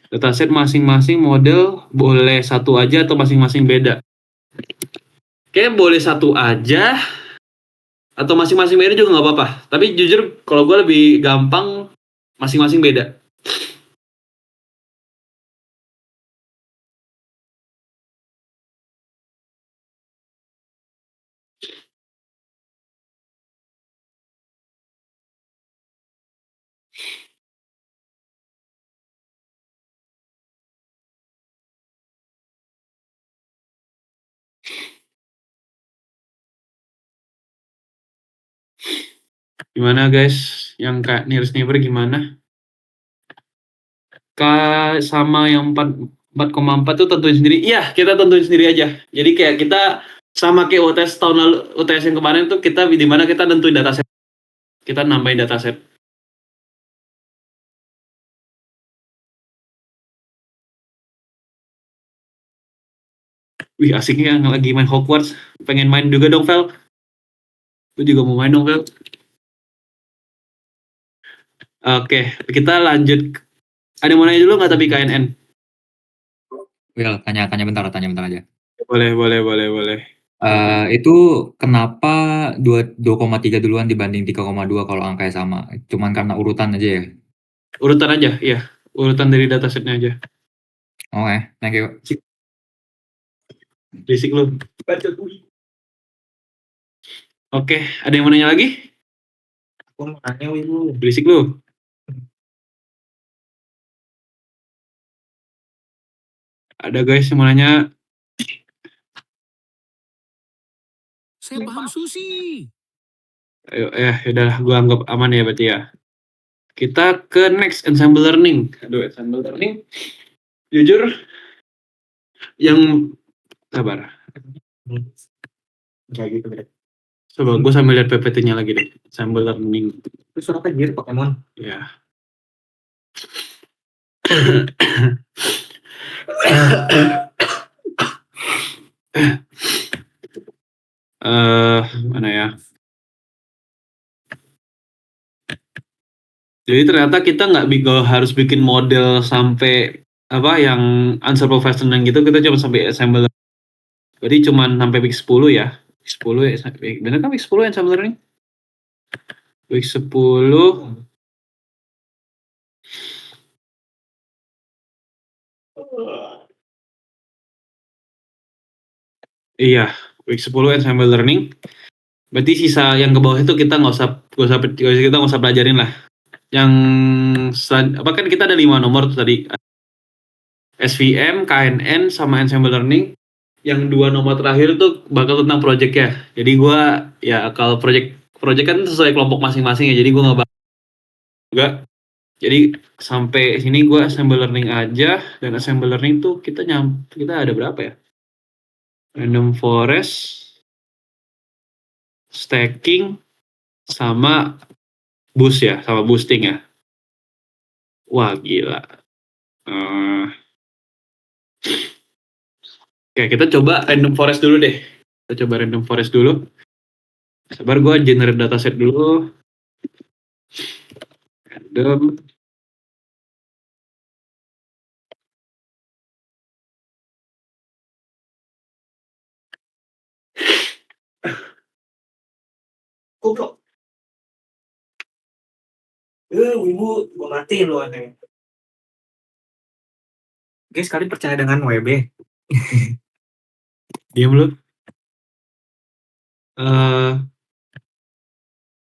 Dataset masing-masing model boleh satu aja atau masing-masing beda? Kayaknya boleh satu aja atau masing-masing beda juga nggak apa-apa. Tapi jujur kalau gue lebih gampang masing-masing beda. Gimana guys? Yang kayak nearest neighbor gimana? Sama yang 4,4 tuh tentuin sendiri. Iya, kita tentuin sendiri aja. Jadi kayak kita sama kayak UTS tahun lalu, UTS yang kemarin tuh kita di mana kita tentuin dataset. Kita nambahin dataset. Wih, asiknya yang lagi main Hogwarts. Pengen main juga dong, Vel. Lu juga mau main dong, Vel. Oke, kita lanjut. Ada yang mau nanya dulu nggak tapi KNN? Will, tanya bentar aja. Boleh. Itu kenapa 2,3 duluan dibanding 3,2 kalau angkanya sama? Cuman karena urutan aja ya? Urutan aja, iya. Urutan dari datasetnya aja. Oke, thank you. Berisik lu. Oke, ada yang mau nanya lagi? Aku mau nanya, Wibu. Berisik lu. Ada guys yang mau nanya. Saya paham sushi. Ayo, udahlah, gua anggap aman ya berarti ya. Kita ke next ensemble learning. Aduh, ensemble learning. Jujur, yang sabar. Kayak gitu deh. Coba gue sambil lihat PPT-nya lagi deh. Ensemble learning. Itu suara anjir Pokemon. Ya. Mana ya? Jadi ternyata kita nggak harus bikin model sampai apa yang unsupervised learning gitu, kita cuma sampai ensemble learning. Berarti cuma sampai week 10 ya. Week 10 ya. Bener kan week 10 ensemble learning? Week 10. Iya, week 10 ensemble learning. Berarti sisa yang ke bawah itu kita nggak usah pelajarin lah. Yang apa kan kita ada 5 nomor tuh tadi. SVM, KNN, sama ensemble learning. Yang 2 nomor terakhir tuh bakal tentang project ya. Jadi gua ya kalau project kan sesuai kelompok masing-masing ya. Jadi gua nggak bakal juga. Jadi sampai sini gua ensemble learning aja, dan ensemble learning tuh kita ada berapa ya? Random forest, stacking, sama boost ya, sama boosting ya. Wah gila. Oke, kita coba random forest dulu deh. Sabar, gue generate dataset dulu. Random. Goblok. Wibu, gue matiin lu aneh. Guys, kalian percaya dengan WB? Diam lu.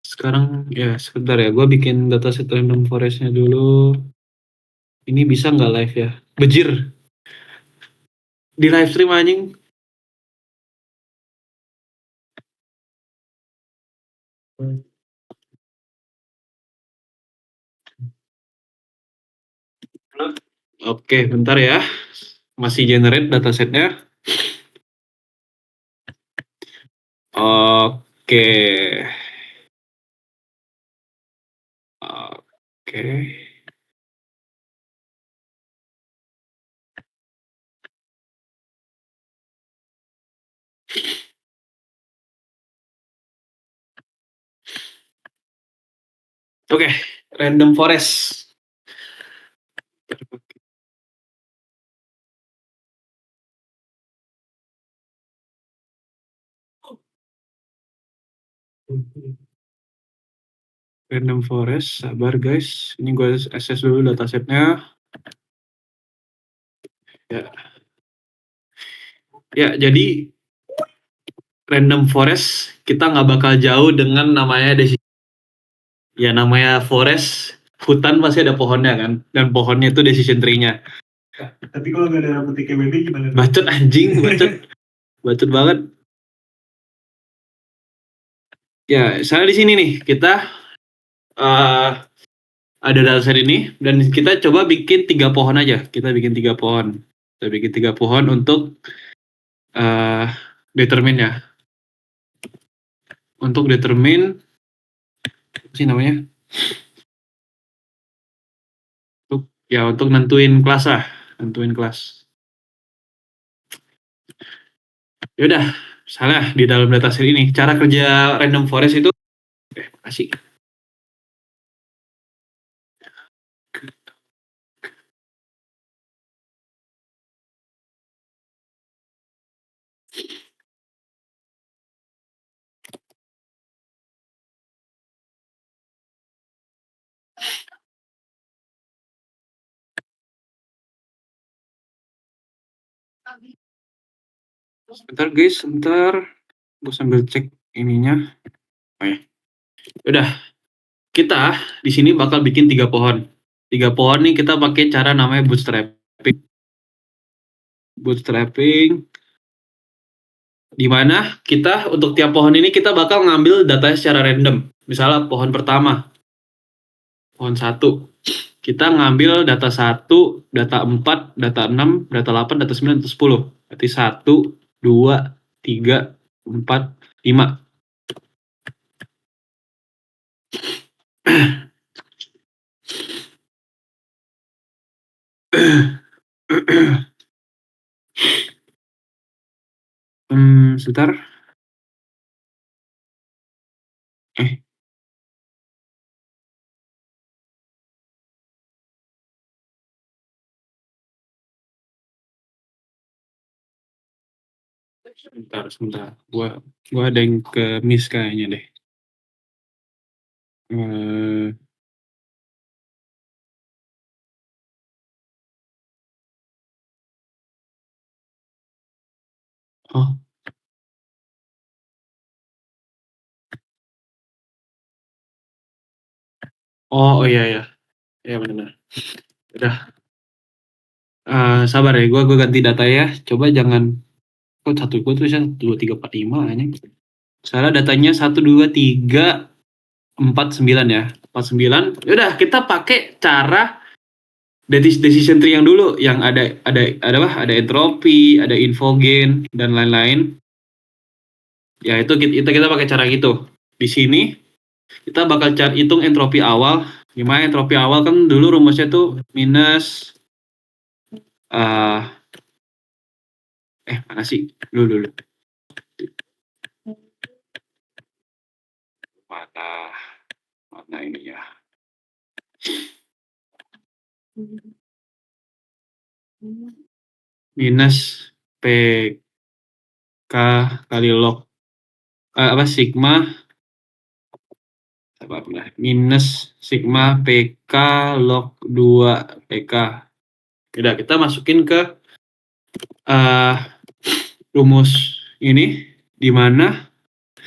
Sekarang ya sebentar ya, gue bikin dataset random forest-nya dulu. Ini bisa nggak live ya? Bejir. Di live stream anjing. Oke, bentar ya. Masih generate datasetnya. Oke. Oke. Oke, random forest. Random forest, sabar guys. Ini gue access dulu datasetnya. Ya, jadi random forest kita nggak bakal jauh dengan namanya ya namanya forest, hutan pasti ada pohonnya kan, dan pohonnya itu decision tree-nya. Tapi kalau nggak ada putih KBB gimana? Bacot anjing, bacot banget. Ya, saya di sini nih kita ada dataset ini dan kita coba bikin 3 pohon aja. Kita bikin 3 pohon. Kita bikin 3 pohon untuk determine ya. Untuk determine apa sih namanya? Untuk nentuin kelas lah, nentuin kelas. Yaudah, misalnya di dalam dataset ini cara kerja random forest itu makasih. Sebentar guys, sebentar. Gue sambil cek ininya. Oh ya. Udah. Kita di sini bakal bikin 3 pohon. 3 pohon nih kita pakai cara namanya bootstrapping. Bootstrapping. Di mana kita untuk tiap pohon ini kita bakal ngambil datanya secara random. Misalnya pohon pertama. Pohon 1. Kita ngambil data 1, data 4, data 6, data 8, data 9, data 10. Berarti 1, 2, 3, 4, 5. Sebentar. Sebentar. Gua ada yang ke miss kayaknya deh. Oh. Oh iya ya. Iya benar. Udah. Sabar ya, gua ganti data ya. Coba jangan satu gua tulisan 2 3 4 5 anjing. Salah datanya 1 2 3 4 9 ya. 49. Udah, kita pakai cara decision tree yang dulu yang ada entropi, ada infogen dan lain-lain. Ya itu kita pakai cara gitu. Di sini kita bakal hitung entropi awal. Gimana entropi awal kan dulu rumusnya tuh minus mana sih? Dulu. Mana ini ya? Minus PK kali log sigma minus sigma PK log 2 PK. Udah, kita masukin ke rumus ini di mana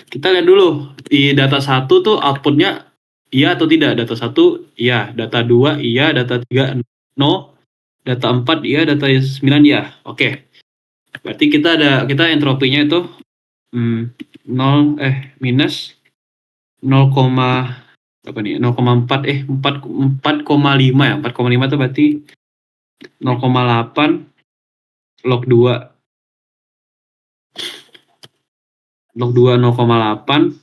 kita lihat dulu di data 1 tuh outputnya iya atau tidak. Data 1 iya, data 2 iya, data 3 no, data 4 iya, data 9 iya. Oke. Berarti kita entropinya itu minus 0, apa nih? 0,4 4,5 ya. 4,5 itu berarti 0,8 log 2. Log 2 0,8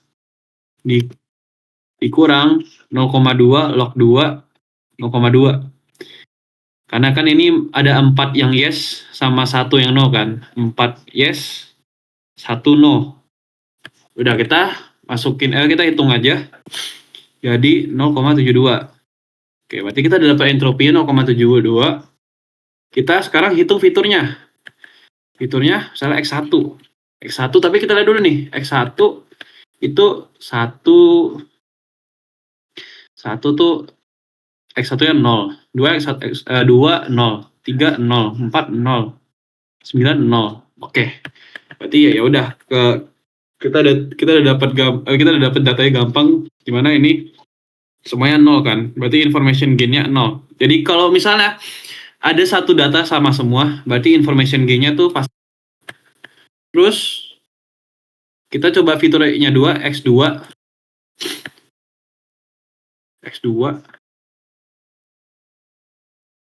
dikurang 0,2 log 2 0,2. Karena kan ini ada 4 yang yes sama 1 yang no kan. 4 yes, 1 no. Udah kita masukin, kita hitung aja. Jadi 0,72. Oke, berarti kita udah dapat entropinya 0,72. Kita sekarang hitung fiturnya. Fiturnya misalnya X1. X1 tapi kita lihat dulu nih. X1 itu 1 tuh X1 nya 0, 2 2 0, 3 0, 4 0, 9 0. Oke. Berarti ya udah kita udah dapat datanya gampang gimana ini semuanya 0 kan. Berarti information gain-nya 0. Jadi kalau misalnya ada satu data sama semua, berarti information gain-nya tuh pas. Terus kita coba fiturnya 2 X2.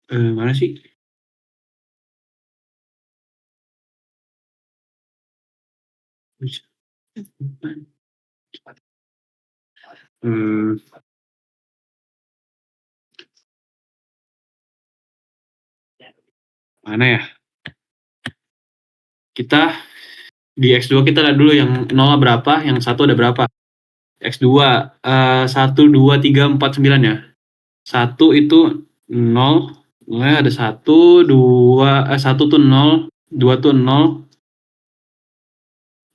Mana sih? Mana ya? Kita di X2 kita lihat dulu yang 0 berapa, yang 1 ada berapa. X2 1 2 3 4 9 ya. 1 itu 0, ada 1, 2 1 tuh 0, 2 tuh 0,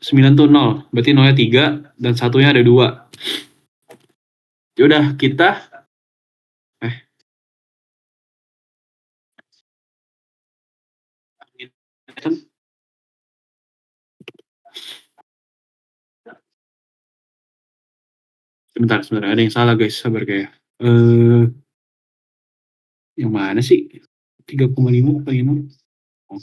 9 tuh 0. Berarti 0-nya 3 dan 1-nya ada 2. Ya udah kita sebentar ada yang salah guys, sabar kayak. Yang mana sih? 3,5 apa 5? Oh.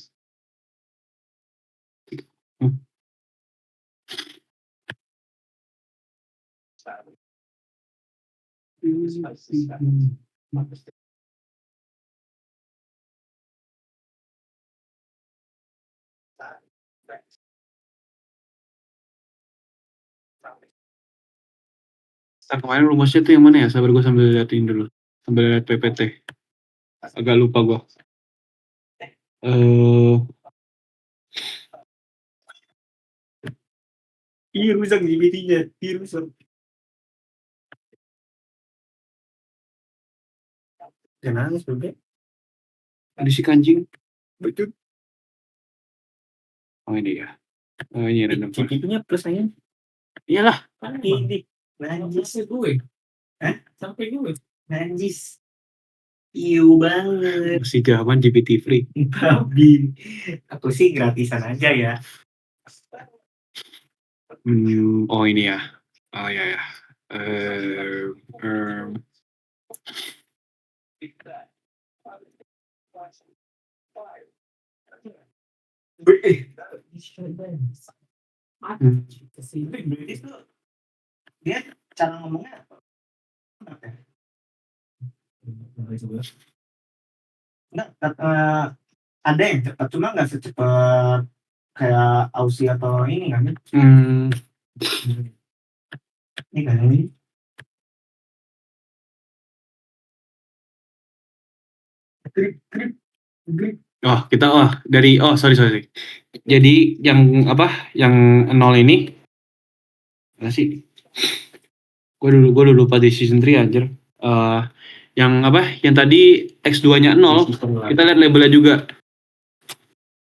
Kemarin rumusnya tuh yang mana ya? Sabar gue sambil liatin dulu. Sambil lihat PPT. Agak lupa gue. Iya rusak GPT-nya. Iya rusak. Jangan nangis bebe. Ada si kanjing. Betul. Oh ini ya. Oh ini random. GPT-nya plus aja. Iyalah. Ini. Najis gue. Hah? Sampai gue. Najis. Iu banget. Masih zaman GPT free. Babi. Aku sih gratisan aja ya. Oh ini ya. Oh ya ya. Berarti tuh dia cara ngomongnya apa? Enggak, ada yang cepat, cuma nggak secepat kayak Aussie atau ini kan? Ini kan ini. Sorry. Jadi yang apa? Yang 0 ini apa sih? Gue dulu lupa di season 3 anjir. Yang apa? Yang tadi X2-nya 0, kita lihat labelnya juga.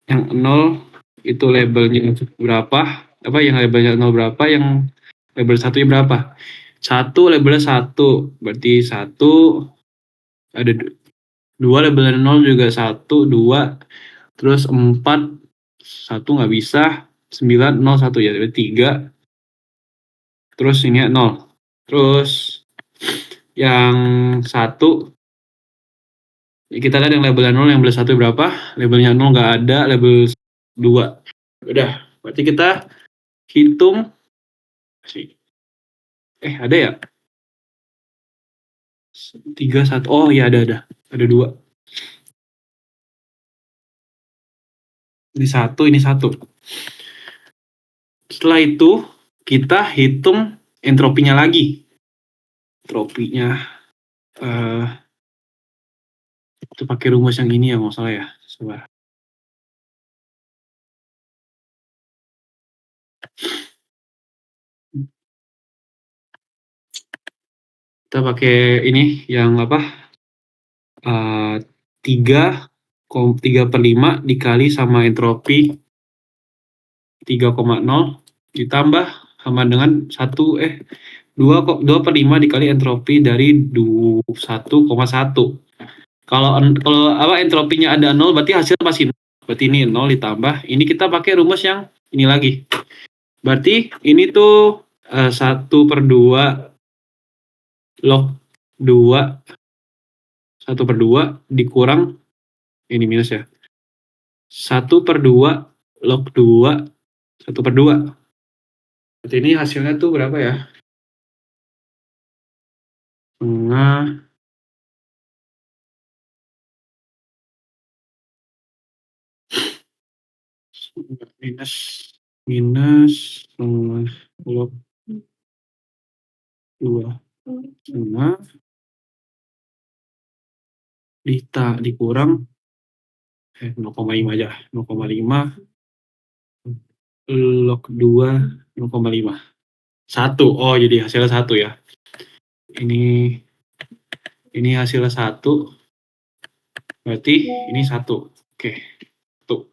Yang 0 itu labelnya berapa? Apa yang labelnya 0 berapa? Yang label 1-nya berapa? 1 labelnya 1, berarti 1 ada 2 labelnya 0 juga 1, 2, terus 4 1 nggak bisa, 9, 0, 1 ya, berarti 3. Terus ini 0. Terus yang 1 kita lihat yang labelnya 0, yang label 1 berapa? Labelnya 0 nggak ada, label 2. Udah, berarti kita hitung ada ya? 3, 1. Oh ya ada 2. Ini 1, ini 1. Setelah itu kita hitung entropinya lagi. Entropinya itu pakai rumus yang ini ya, nggak salah ya. Coba. Kita pakai ini yang apa? 3/5 dikali sama entropi 3,0 ditambah sama dengan 2/5 dikali entropi dari 1,1. Kalau apa entropinya ada 0 berarti hasil pasti 0. Berarti ini 0 ditambah. Ini kita pakai rumus yang ini lagi. Berarti ini tuh 1/2 log 2 1/2 dikurang ini minus ya. 1/2 log 2 1/2. Berarti ini hasilnya tuh berapa ya? Setengah minus log 2 setengah dikurang 0,5 aja. 0,5 log 2 0,5. 1. Oh, jadi hasilnya 1 ya. Ini hasilnya 1. Berarti ini 1. Oke. Tuh.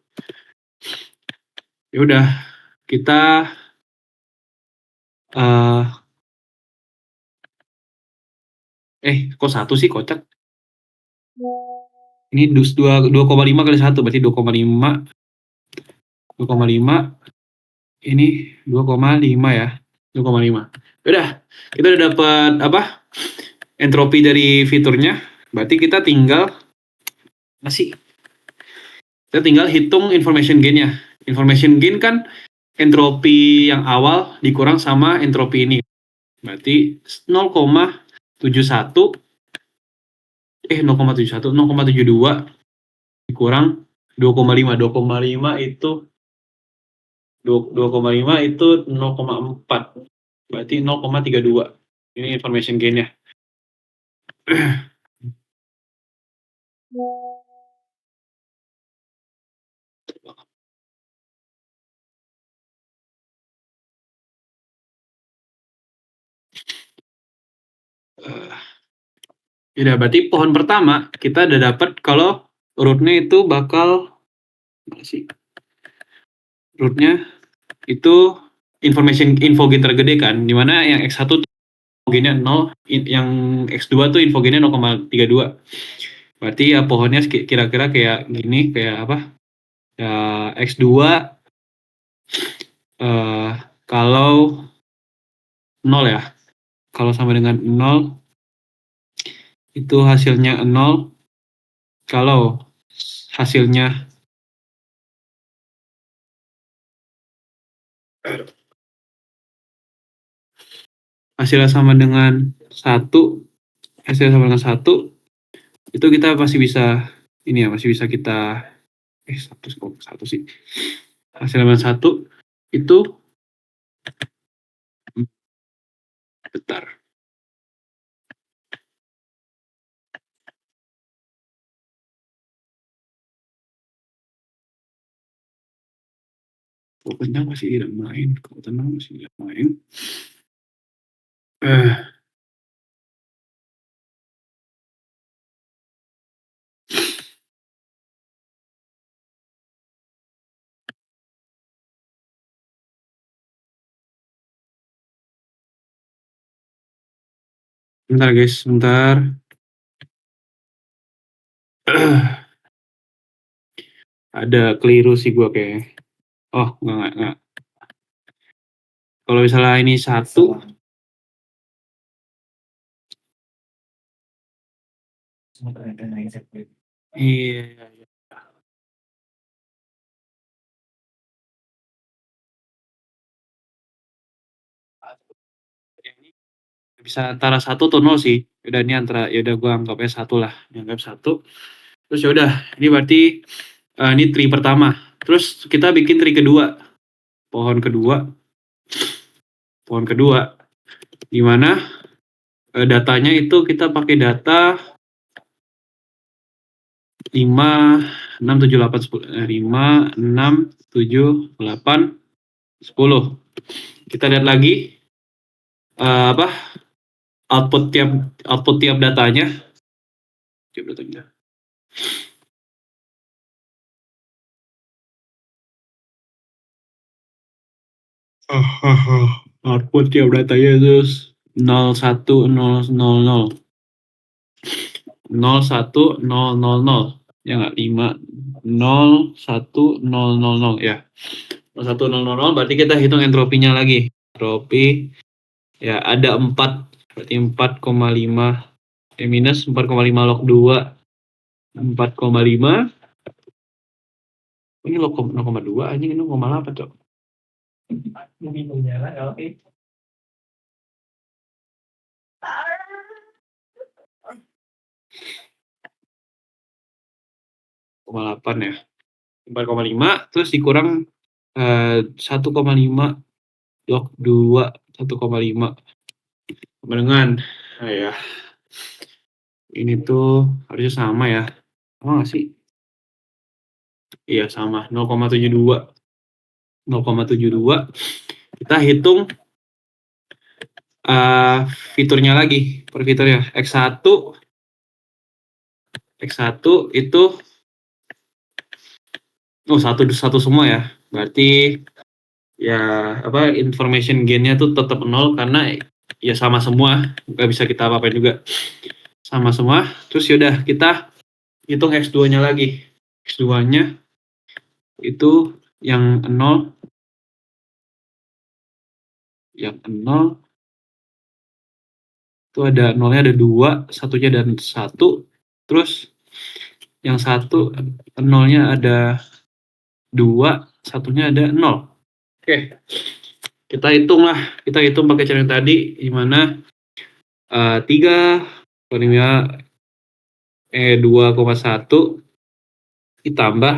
Ya udah, kita kok 1 sih, kocak. Ini 2,5 kali 1 berarti 2,5. 2,5 ini 2,5 ya. 2,5. Udah, kita udah dapat apa? Entropi dari fiturnya. Berarti kita tinggal hitung information gain-nya. Information gain kan entropi yang awal dikurang sama entropi ini. Berarti 0,71 0,72 dikurang 2,5. 2,5 itu 0,4. Berarti 0,32. Ini information gain-nya. Ya, berarti pohon pertama kita udah dapat kalau rootnya itu bakal rootnya itu info gain tergede kan, dimana yang X1 tuh gainnya 0, yang X2 tuh info gainnya 0,32. Berarti ya pohonnya kira-kira kayak gini, kayak apa ya, X2 kalau 0 ya, kalau sama dengan 0 itu hasilnya 0. Kalau hasilnya sama dengan 1, hasilnya sama dengan 1, itu kita masih bisa ini ya, masih bisa kita 1 sih. Hasilnya dengan 1 itu bentar. Kok kenyang masih tidak main, kok tenang masih tidak main. Bentar guys, bentar. Ada keliru sih gua kayak. Oh, enggak. Kalau misalnya ini 1, iya. Bisa antara 1 atau 0 sih. Udah ini antara, ya udah gua anggapnya 1 lah. Dianggap 1. Terus ya udah, ini berarti ini tree pertama. Terus kita bikin tree kedua. Pohon kedua. Di mana datanya itu kita pakai data 5, 6, 7, 8, 10. 5, 6, 7, 8, 10. Kita lihat lagi output tiap datanya. Output tiap datanya itu 0, 1, 0, 0, 0. 0, 1, 0, 0, 0. Ya nggak? 5, 0, 1, 0, 0, 0. Ya. 0, 1, 0, 0, 0. Berarti kita hitung entropinya lagi. Entropi ya ada 4. Berarti 4,5. Minus 4,5 log 2. 4,5. Ini log 0,2. Anjing ini 0,8, Cok. ya. 4,5 terus dikurang 1,5 log 2 1,5 sama dengan ya ini tuh harusnya sama ya. Sama nggak sih? Iya sama 0,72. Kita hitung fiturnya lagi per fiturnya X1 itu satu semua ya. Berarti ya information gain-nya tuh tetap 0 karena ya sama semua, nggak bisa kita apa-apain juga, sama semua. Terus yaudah kita hitung X2-nya lagi. X2-nya itu yang 0 itu ada 0-nya ada 2, satunya dan 1. Terus yang 1 0-nya ada 2, satunya ada 0. Oke. Kita hitung pakai cara yang tadi, di mana 3 2,1 ditambah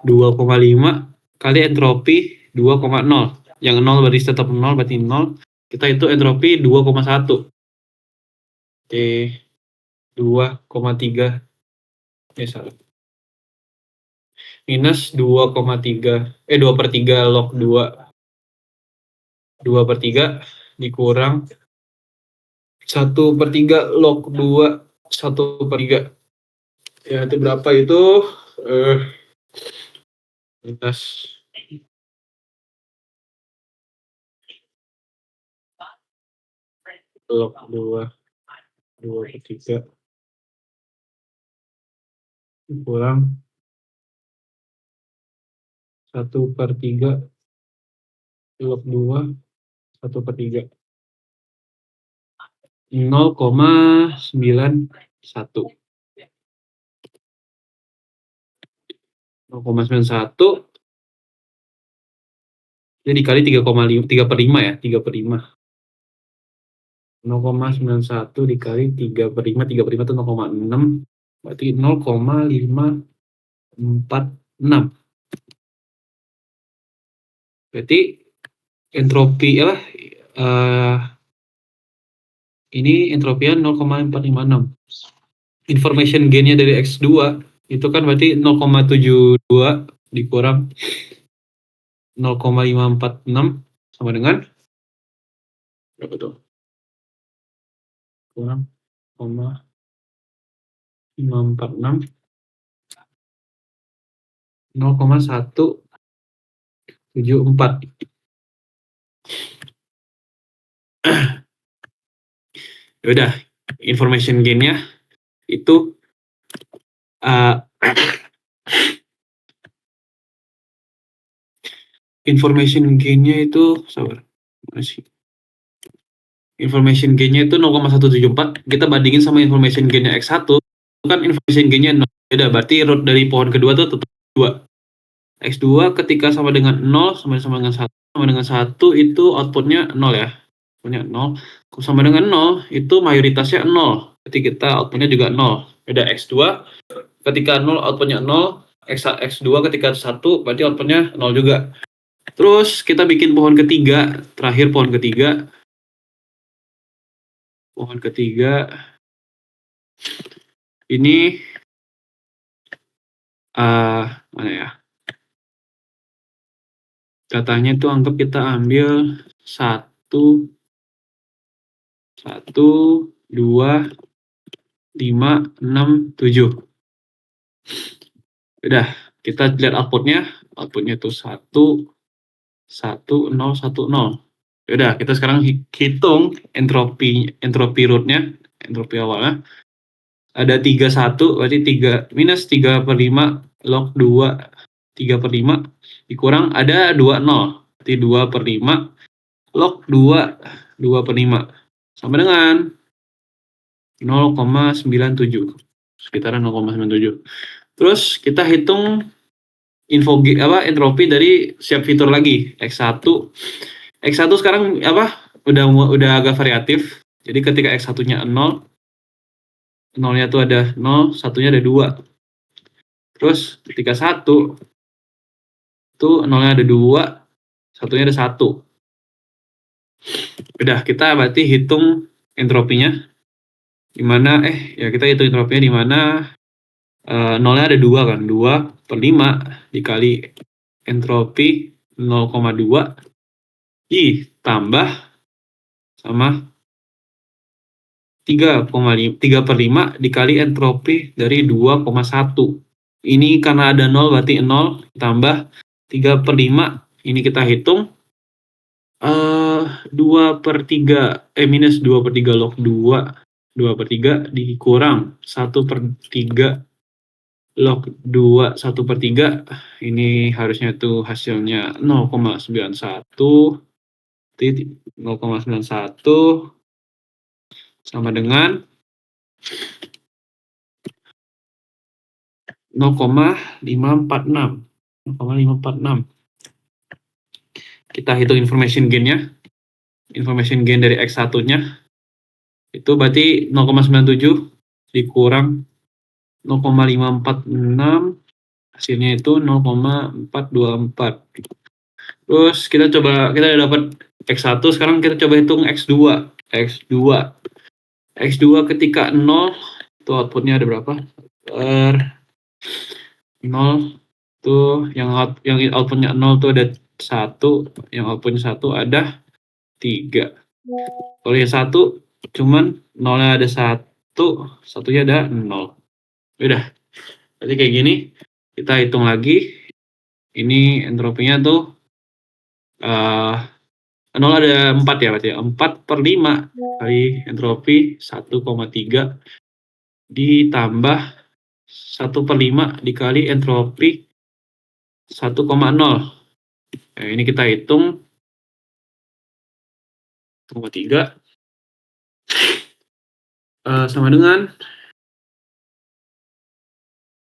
2,5 kali entropi 2,0. Yang 0 berarti tetap 0, berarti 0. Kita itu entropi 2,1. Oke. 2,3. Salah. Minus 2,3. 2/3 log 2. 2/3 dikurang 1/3 log 2. 1/3. Ya, itu berapa itu? Minus log 2. 2/3 kurang 1/3 log 2. 1/3 0,91. 0,91 ini dikali 3,5 ya. 3/5. 0,91 dikali 3/5. 3/5 itu 0,6. Berarti 0,546. Berarti entropi ini entropinya 0,456. Information gain-nya dari X2 itu kan berarti 0,72 dikurang 0,546 sama dengan berapa tuh? Kurang 0,546 0,174. Ya udah, information gain-nya itu information gain-nya itu sabar. Mana sih? Information gain-nya itu 0,174, kita bandingin sama information gain-nya X1, itu kan information gain-nya 0. Beda, berarti root dari pohon kedua tuh tetap 2. X2 ketika sama dengan 0, sama dengan 1, sama dengan 1 itu output-nya 0 ya. Output-nya 0. Sama dengan 0, itu mayoritasnya 0. Berarti kita output-nya juga 0. Beda X2, ketika 0 output-nya 0, X2 ketika 1, berarti output-nya 0 juga. Terus kita bikin pohon ketiga, terakhir pohon ketiga. Pohon ketiga ini mana ya? Datanya itu anggap kita ambil 1, 2, 5, 6, 7. Udah, kita lihat outputnya. Outputnya itu 1, 1, 0, 1, 0. Udah, kita sekarang hitung entropi rootnya, entropi awalnya. Ada 3, 1, berarti 3 minus 3/5 log 2, 3/5 dikurang ada 2, 0. Berarti 2/5 log 2, 2/5 sama dengan 0,97. Sekitaran 0,97. Terus kita hitung entropi dari setiap fitur lagi. X1 sekarang udah agak variatif. Jadi ketika X1-nya 0, 0-nya tuh ada 0, 1-nya ada 2. Terus ketika 1 itu 0-nya ada 2, 1-nya ada 1. Udah, kita berarti hitung entropinya. Dimana kita hitung entropinya di mana 0-nya ada 2 kan. 2/5 dikali entropi 0,2 ditambah sama 3/5 dikali entropi dari 2,1. Ini karena ada 0 berarti 0 tambah 3/5. Ini kita hitung 2/3 minus 2/3 log 2. 2/3 dikurang 1/3 log 2 1/3. Ini harusnya tuh hasilnya 0,91. 0,91 sama dengan 0,546. 0,546. Kita hitung information gain-nya. Information gain dari X1-nya itu berarti 0,97 dikurang 0,546, hasilnya itu 0,424. Terus kita udah dapat X1, sekarang kita coba hitung X2. X2 ketika 0 itu outputnya ada berapa? 0 tuh yang outputnya 0 tuh ada 1, yang outputnya 1 ada 3. Kalau yang 1 cuman 0-nya ada 1, 1-nya ada 0. Udah. Berarti kayak gini. Kita hitung lagi. Ini entropinya tuh 0 ada 4 ya berarti. 4/5 kali entropi 1,3 ditambah 1/5 dikali entropi 1,0. Nah, ini kita hitung 1,3 sama dengan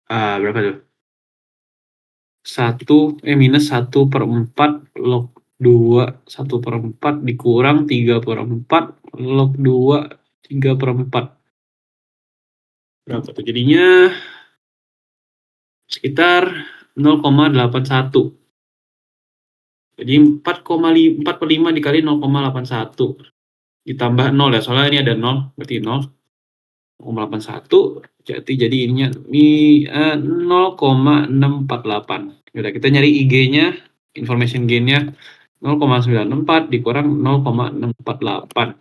berapa tuh? Minus 1/4 log 2 1/4 dikurang 3/4 log 2 3/4. Berapa tuh jadinya? Sekitar 0,81. Jadi 4/5 dikali 0,81 ditambah 0 ya, soalnya ini ada 0, berarti 0,81. Jadi ininya 0,648. Udah, kita nyari IG-nya, information gain-nya 0,94 dikurang 0,648.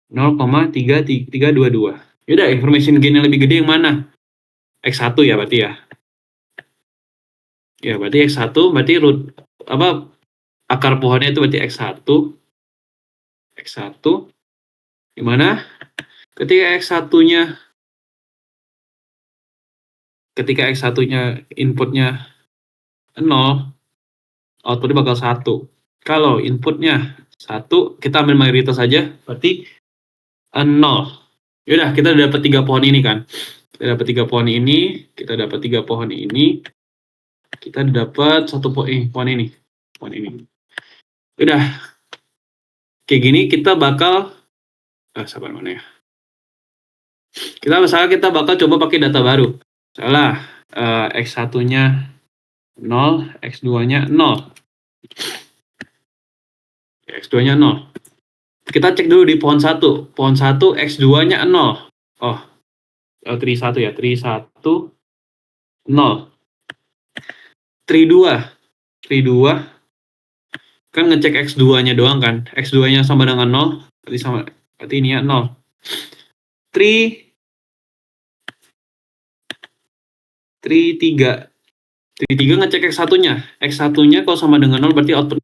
0,3322. Yaudah, information gain yang lebih gede yang mana? X1 ya berarti ya. Ya, berarti X1 berarti root akar pohonnya itu berarti X1. Gimana? Ketika X1-nya inputnya 0, outputnya bakal 1. Kalau inputnya 1, kita ambil mayoritas saja, berarti 0. Yaudah, kita udah dapat 3 pohon ini kan. Kita dapat 3 pohon ini, kita dapat 3 pohon ini, kita dapat 1 pohon ini. Pohon ini. Udah. Kayak gini kita bakal sabar mana ya? Kita bakal coba pakai data baru. Salah, X1-nya 0, X2-nya 0. X2-nya 0. Kita cek dulu di pohon 1. Pohon 1 X2-nya 0. Oh, tree 1 ya. Tree 1 0. Tree 2. Tree 2 kan ngecek X2-nya doang kan. X2-nya sama dengan 0, berarti ini ya 0. Tree 3. Tree 3 ngecek X1-nya. X1-nya kalau sama dengan 0 berarti output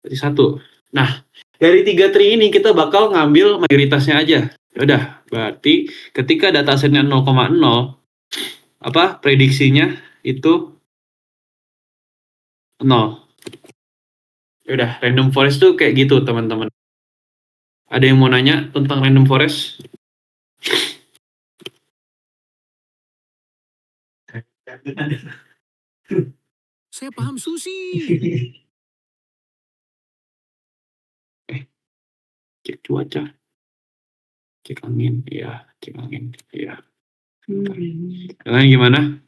berarti 1. Nah, dari 3 tree ini kita bakal ngambil mayoritasnya aja. Yaudah, berarti ketika datasetnya 0,0, prediksinya itu 0. Yaudah, random forest tuh kayak gitu teman-teman. Ada yang mau nanya tentang random forest? Saya paham sushi. Cek cuaca. Cek angin, iya. Cek angin, iya. Kalian gimana?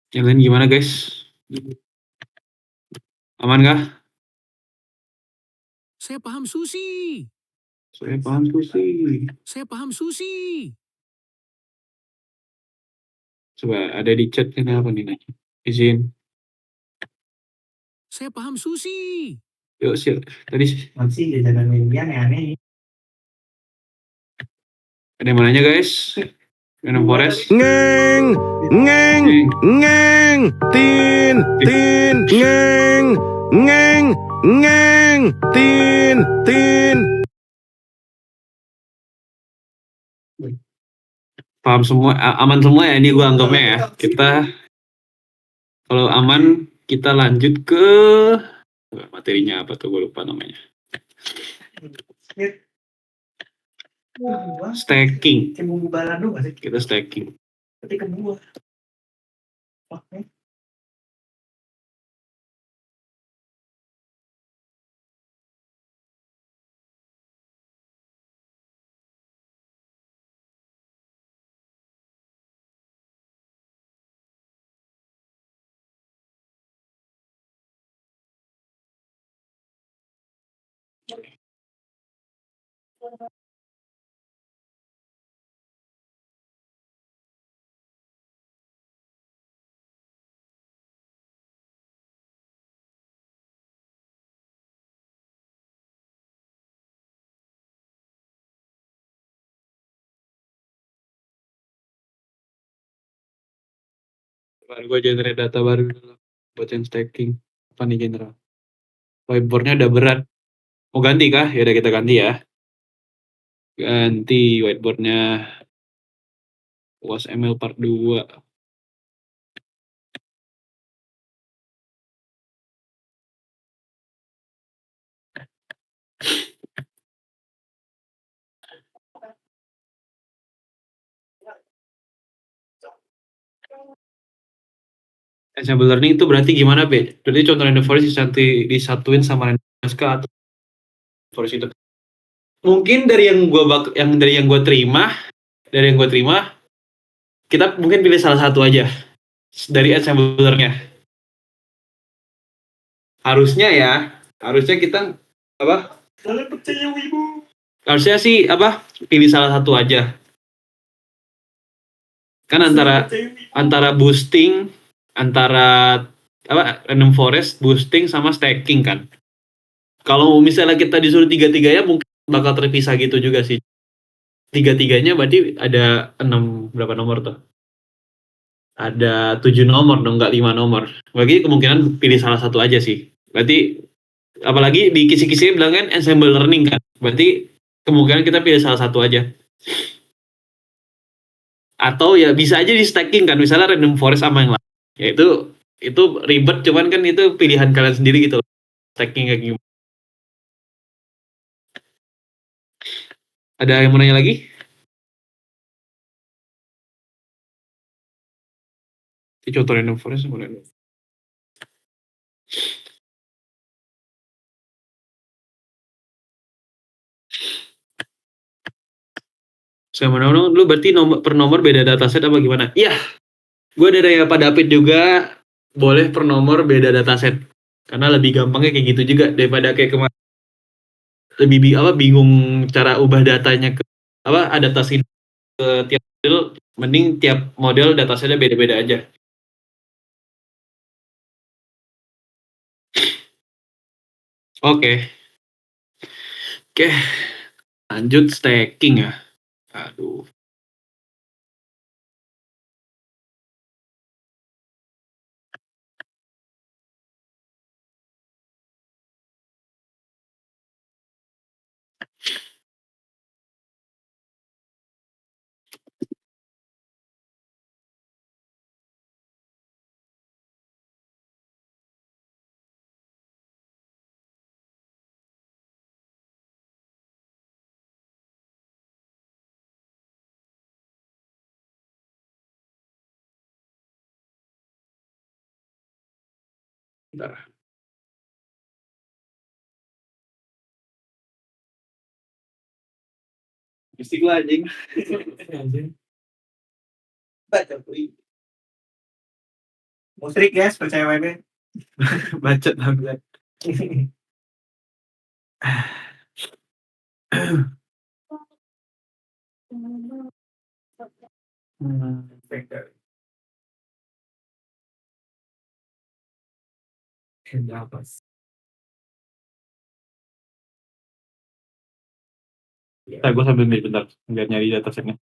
Kalian gimana guys? Aman kah? Saya paham sushi. Saya paham sushi. Saya paham sushi. Coba ada di chat kenapa nih nanya? Izin. Saya paham sushi. Yuk tadi Masih jajanan Indian aneh. ada yang mau nanya guys? Random forest. Ngeng, ngeng, ngeng, tin, ngeng, ngeng, ngeng, tin. Paham semua, aman semua ya ini gua anggapnya ya. Kita kalau aman kita lanjut ke materinya apa tuh gue lupa namanya. Stacking. Kayak bumbu balado nggak sih? Kita stacking. Tapi ke buah. Oke. Baru gue generate data baru dulu buat yang stacking. Apa nih general? Whiteboardnya udah berat. Mau ganti kah? Ya udah kita ganti ya. Ganti whiteboardnya. UASML part 2. Ensemble learning itu berarti gimana, Be? Berarti contoh random forest disatuin sama random forest atau forest itu. Mungkin dari yang gue terima, kita mungkin pilih salah satu aja dari assemblernya. Harusnya kita apa? Kalian percaya wibu? Harusnya sih pilih salah satu aja. Kan antara boosting, antara random forest, boosting sama stacking kan. Kalau misalnya kita disuruh tiga-tiganya mungkin bakal terpisah gitu juga sih. Tiga-tiganya berarti ada 6 berapa nomor tuh? Ada 7 nomor dong, nggak 5 nomor. Bagi kemungkinan pilih salah satu aja sih. Berarti apalagi di kisi-kisi bilang kan ensemble learning kan. Berarti kemungkinan kita pilih salah satu aja. Atau ya bisa aja di stacking kan, misalnya random forest sama yang lain. Ya itu ribet, cuman kan itu pilihan kalian sendiri gitu. Stacking kayak gimana. Ada yang mau nanya lagi? Ini contoh random forest sama random. Sama nomor, lu berarti per nomor beda dataset apa gimana? Iya, gue dari Pak David juga boleh per nomor beda dataset. Karena lebih gampangnya kayak gitu juga daripada kayak kemarin lebih bingung cara ubah datanya ke adaptasi ke tiap model, mending tiap model datasetnya beda-beda aja. Oke. Oke, lanjut stacking ya. Aduh. Bentar. Mistik lah anjing. Anjing. Baca beli. Musrik guys, percaya WB. Bacot banget. Bengkel. Apa? Gue sambil bentar, biar nyari datasetnya.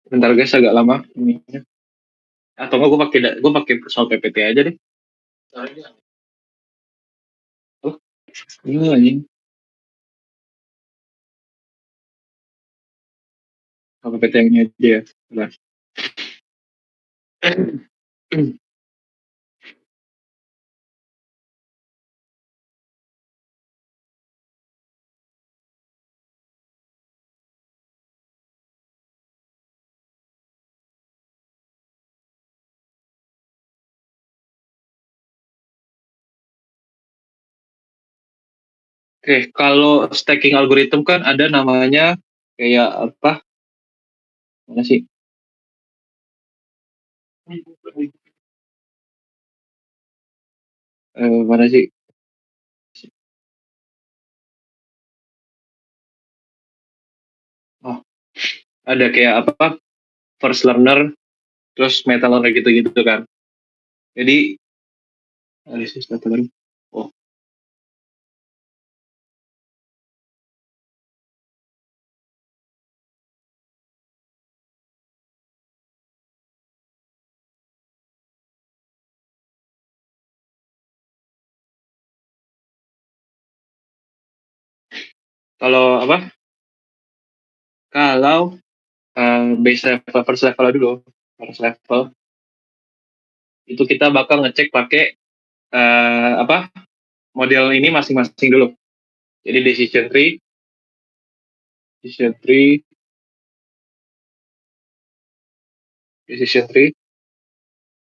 Bentar guys, agak lama ini. Atau enggak gue pakai soal PPT aja deh. Oh, ini anjing. Soal PPT yang ini aja ya. Bentar. Oke, kalau stacking algorithm kan ada namanya kayak apa? Mana sih? Mana sih? Oh, ada kayak apa? First learner, terus meta learner gitu-gitu kan. Jadi analisis data baru. Oh, kalau apa? Kalau base level, first level dulu, first level itu kita bakal ngecek pakai apa? Model ini masing-masing dulu. Jadi decision tree.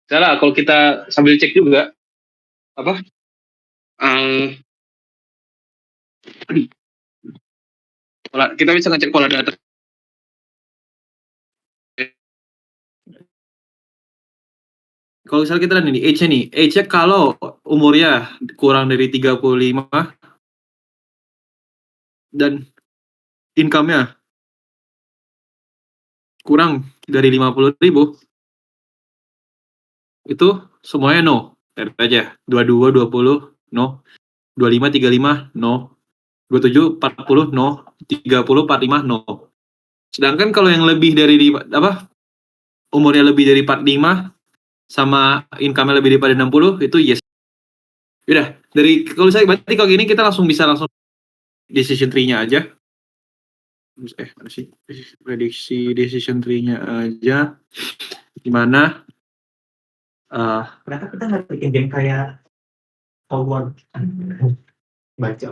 Salah, kalau kita sambil cek juga apa? Kita bisa ngecek pola data. Kalau misalnya kita lihat ini age-nya nih, age-nya kalau umurnya kurang dari 35 dan income-nya kurang dari 50.000, itu semuanya no. Lihat aja, 22, 20, no. 25, 35, no. 27, 40, no. 30, 45, no. Sedangkan kalau yang lebih dari umurnya lebih dari 45 sama income-nya lebih daripada 60 itu yes. Udah, kalau saya berarti kalau gini kita langsung decision tree-nya aja. Mana sih? Prediksi decision tree-nya aja. Dimana Ternyata kita nggak bikin game kayak Hogwarts. Baca.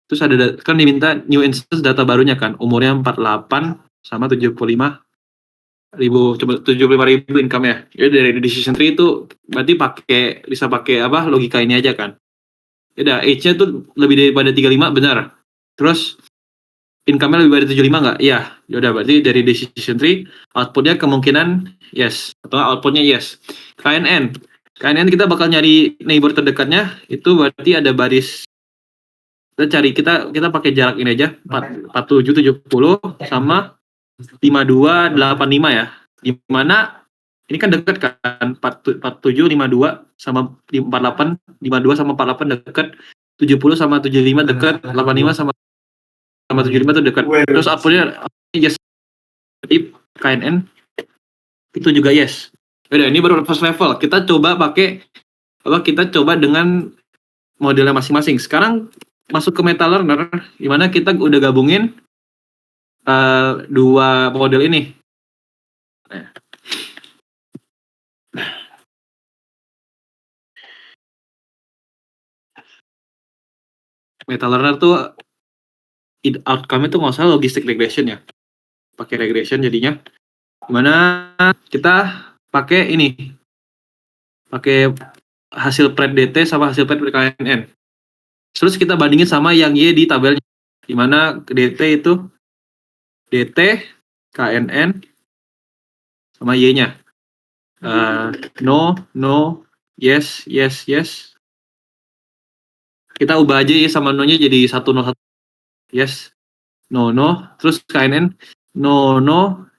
Terus ada kan diminta new instance data barunya kan, umurnya 48 sama 75.000 income ya. Jadi dari decision tree itu berarti bisa pakai apa logika ini aja kan. Ya age-nya tuh lebih daripada 35 benar. Terus income-nya lebih dari 75 nggak? Iya. Yaudah berarti dari decision tree output-nya kemungkinan yes atau output-nya yes. KNN kita bakal nyari neighbor terdekatnya, itu berarti ada baris. Kita pakai jarak ini aja 4770 sama 5285 ya. Di mana ini kan dekat kan 4752 sama 48, 52 sama 48 dekat, 70 sama 75 dekat, 85 sama 75 itu dekat. Terus outputnya yes. Jadi KNN itu juga yes. Udah, ini baru first level. Kita coba dengan modelnya masing-masing. Sekarang masuk ke meta learner, di mana kita udah gabungin dua model ini. Meta learner tuh outcome itu nggak usah logistic regression ya, pakai regression jadinya. Dimana kita pakai hasil pred DT sama hasil pred KNN. Terus kita bandingin sama yang Y di tabelnya, dimana DT itu DT, KNN, sama Y-nya. No, yes. Kita ubah aja ya sama no-nya jadi 101. Yes, no. Terus KNN, no,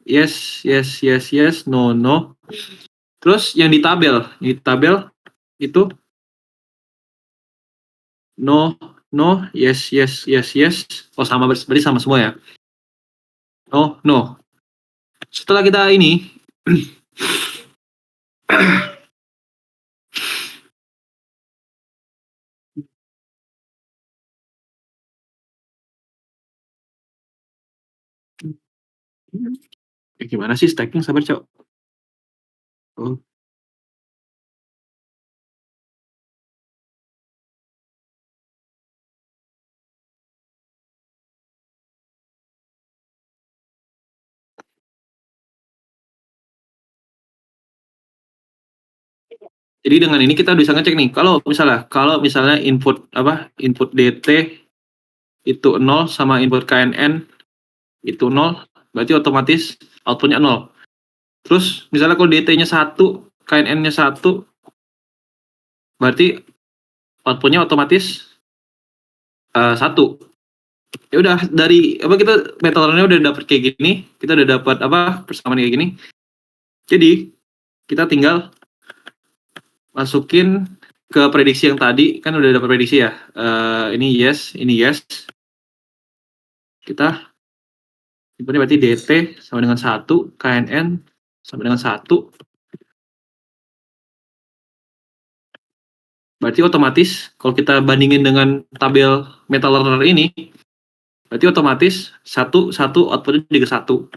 yes, no. Terus yang di tabel itu no, yes. Oh sama, berarti sama semua ya. Oh, no. Setelah kita ini gimana sih stacking? Sabar, Cok. Oh. Jadi dengan ini kita bisa ngecek nih, kalau misalnya input DT itu 0 sama input KNN itu 0, berarti otomatis outputnya 0. Terus misalnya kalau DT-nya 1, KNN-nya 1, berarti outputnya otomatis 1. Ya udah, dari kita metodenya udah dapet kayak gini, kita udah dapat persamaan kayak gini. Jadi kita tinggal masukin ke prediksi yang tadi, kan udah dapat prediksi ya. Ini yes. Kita inputnya berarti DT sama dengan 1, KNN sama dengan 1. Berarti otomatis kalau kita bandingin dengan tabel metal learner ini, berarti otomatis 1 outputnya juga 1.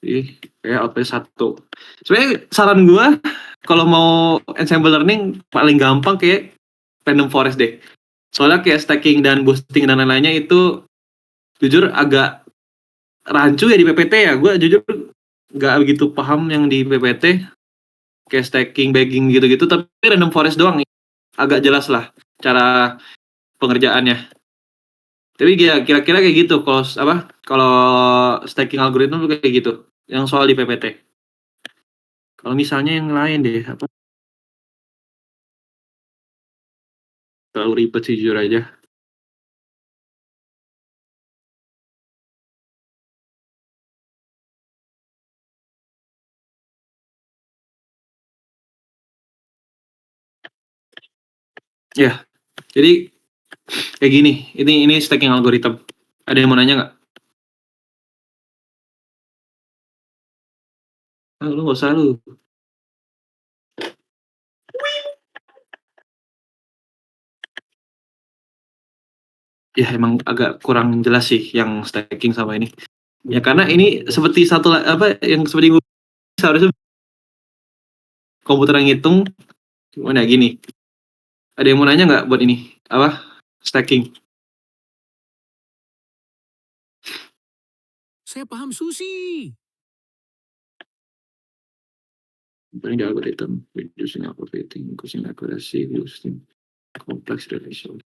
Jadi kayak outputnya 1. Sebenarnya saran gua kalau mau ensemble learning paling gampang kayak random forest deh. Soalnya kayak stacking dan boosting dan lain-lainnya itu jujur agak rancu ya di PPT ya. Gua jujur nggak begitu paham yang di PPT kayak stacking, bagging gitu-gitu, tapi random forest doang agak jelas lah cara pengerjaannya. Tapi ya kira-kira kayak gitu kalau stacking algoritma tuh kayak gitu yang soal di PPT. Kalau misalnya yang lain deh terlalu ribet sih jujur aja. Ya, jadi kayak gini. Ini stacking algorithm. Ada yang mau nanya nggak? Lu nggak usah lu. Ya emang agak kurang jelas sih yang stacking sama ini. Ya karena ini seperti yang seperti seharusnya komputer yang ngitung, cuman ya gini. Ada yang mau nanya nggak buat ini? Stacking? Saya paham sushi. Paling di algorithm, reducing activating, increasing accuracy, reducing complex relation.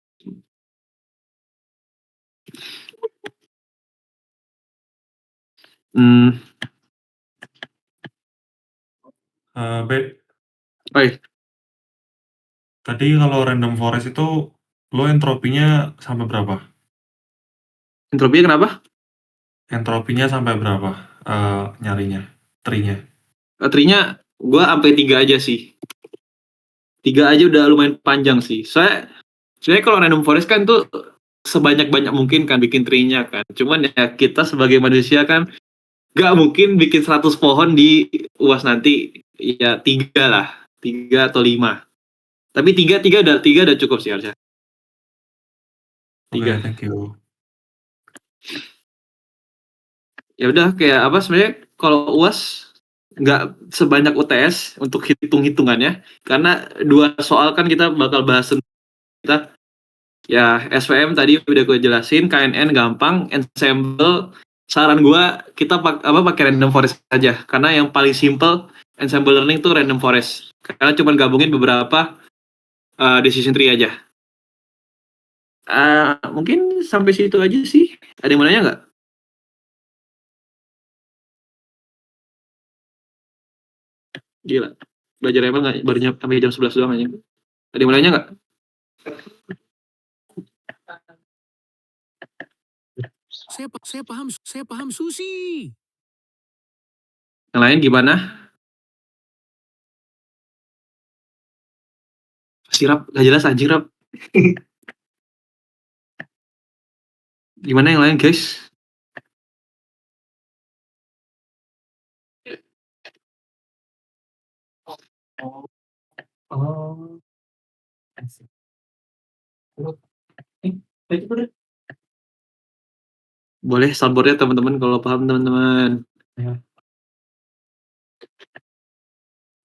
B, Baik, tadi kalau random forest itu lo entropinya sampai berapa? entropinya kenapa? Entropinya sampai berapa nyarinya, tree-nya? Tree-nya gue sampai 3 aja sih. 3 aja udah lumayan panjang sih. Sebenarnya kalau random forest kan tuh sebanyak-banyak mungkin kan bikin tree-nya kan. Cuman ya kita sebagai manusia kan gak mungkin bikin 100 pohon di UAS nanti. Ya 3 lah. 3 atau 5. Tapi 3 udah cukup sih harusnya. Oke, 3. thank you. Ya udah kayak sebenarnya kalau UAS nggak sebanyak UTS untuk hitung-hitungannya, karena 2 soal kan kita bakal bahas kita ya. SVM tadi udah gue jelasin, KNN gampang, ensemble saran gue kita pakai random forest aja, karena yang paling simple ensemble learning tuh random forest, karena cuma gabungin beberapa decision tree aja. Mungkin sampai situ aja sih. Ada yang mau nanya nggak? Gila, belajar emang nggak baru sampai jam 11 doang aja. Ada yang mau nanya nggak? Saya paham sushi. Yang lain gimana? Sirap, gak jelas anjing Rap. Gimana yang lain guys? Oh. Asik. Itu udah. Boleh soundboard-nya teman-teman kalau paham teman-teman.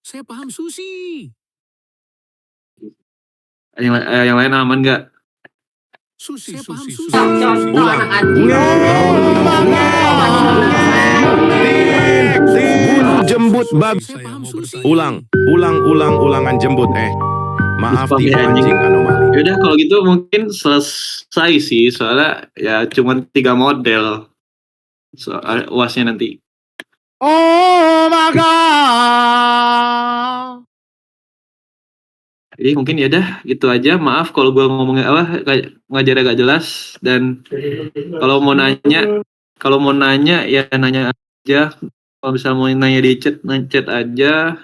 Saya paham sushi. Yang lain aman nggak? Sushi, Saya paham sushi, sushi. sushi. Ulang. Tin, jembut bab. Saya paham sushi. Ulangan jembut. Maaf Spam tipe ya, anjing. anjing anomali. Yaudah kalau gitu mungkin selesai sih soalnya ya cuma 3 model soal UASnya nanti. Oh my god. Jadi mungkin ya dah gitu aja. Maaf kalau gua ngomongnya ngajar agak jelas dan kalau mau nanya ya nanya aja. Kalau misalnya mau nanya di chat aja.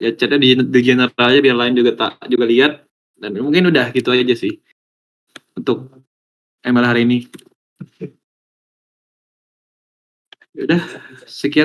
Ya chatnya di general aja biar lain juga lihat dan mungkin udah gitu aja sih untuk ML hari ini. Udah sekian.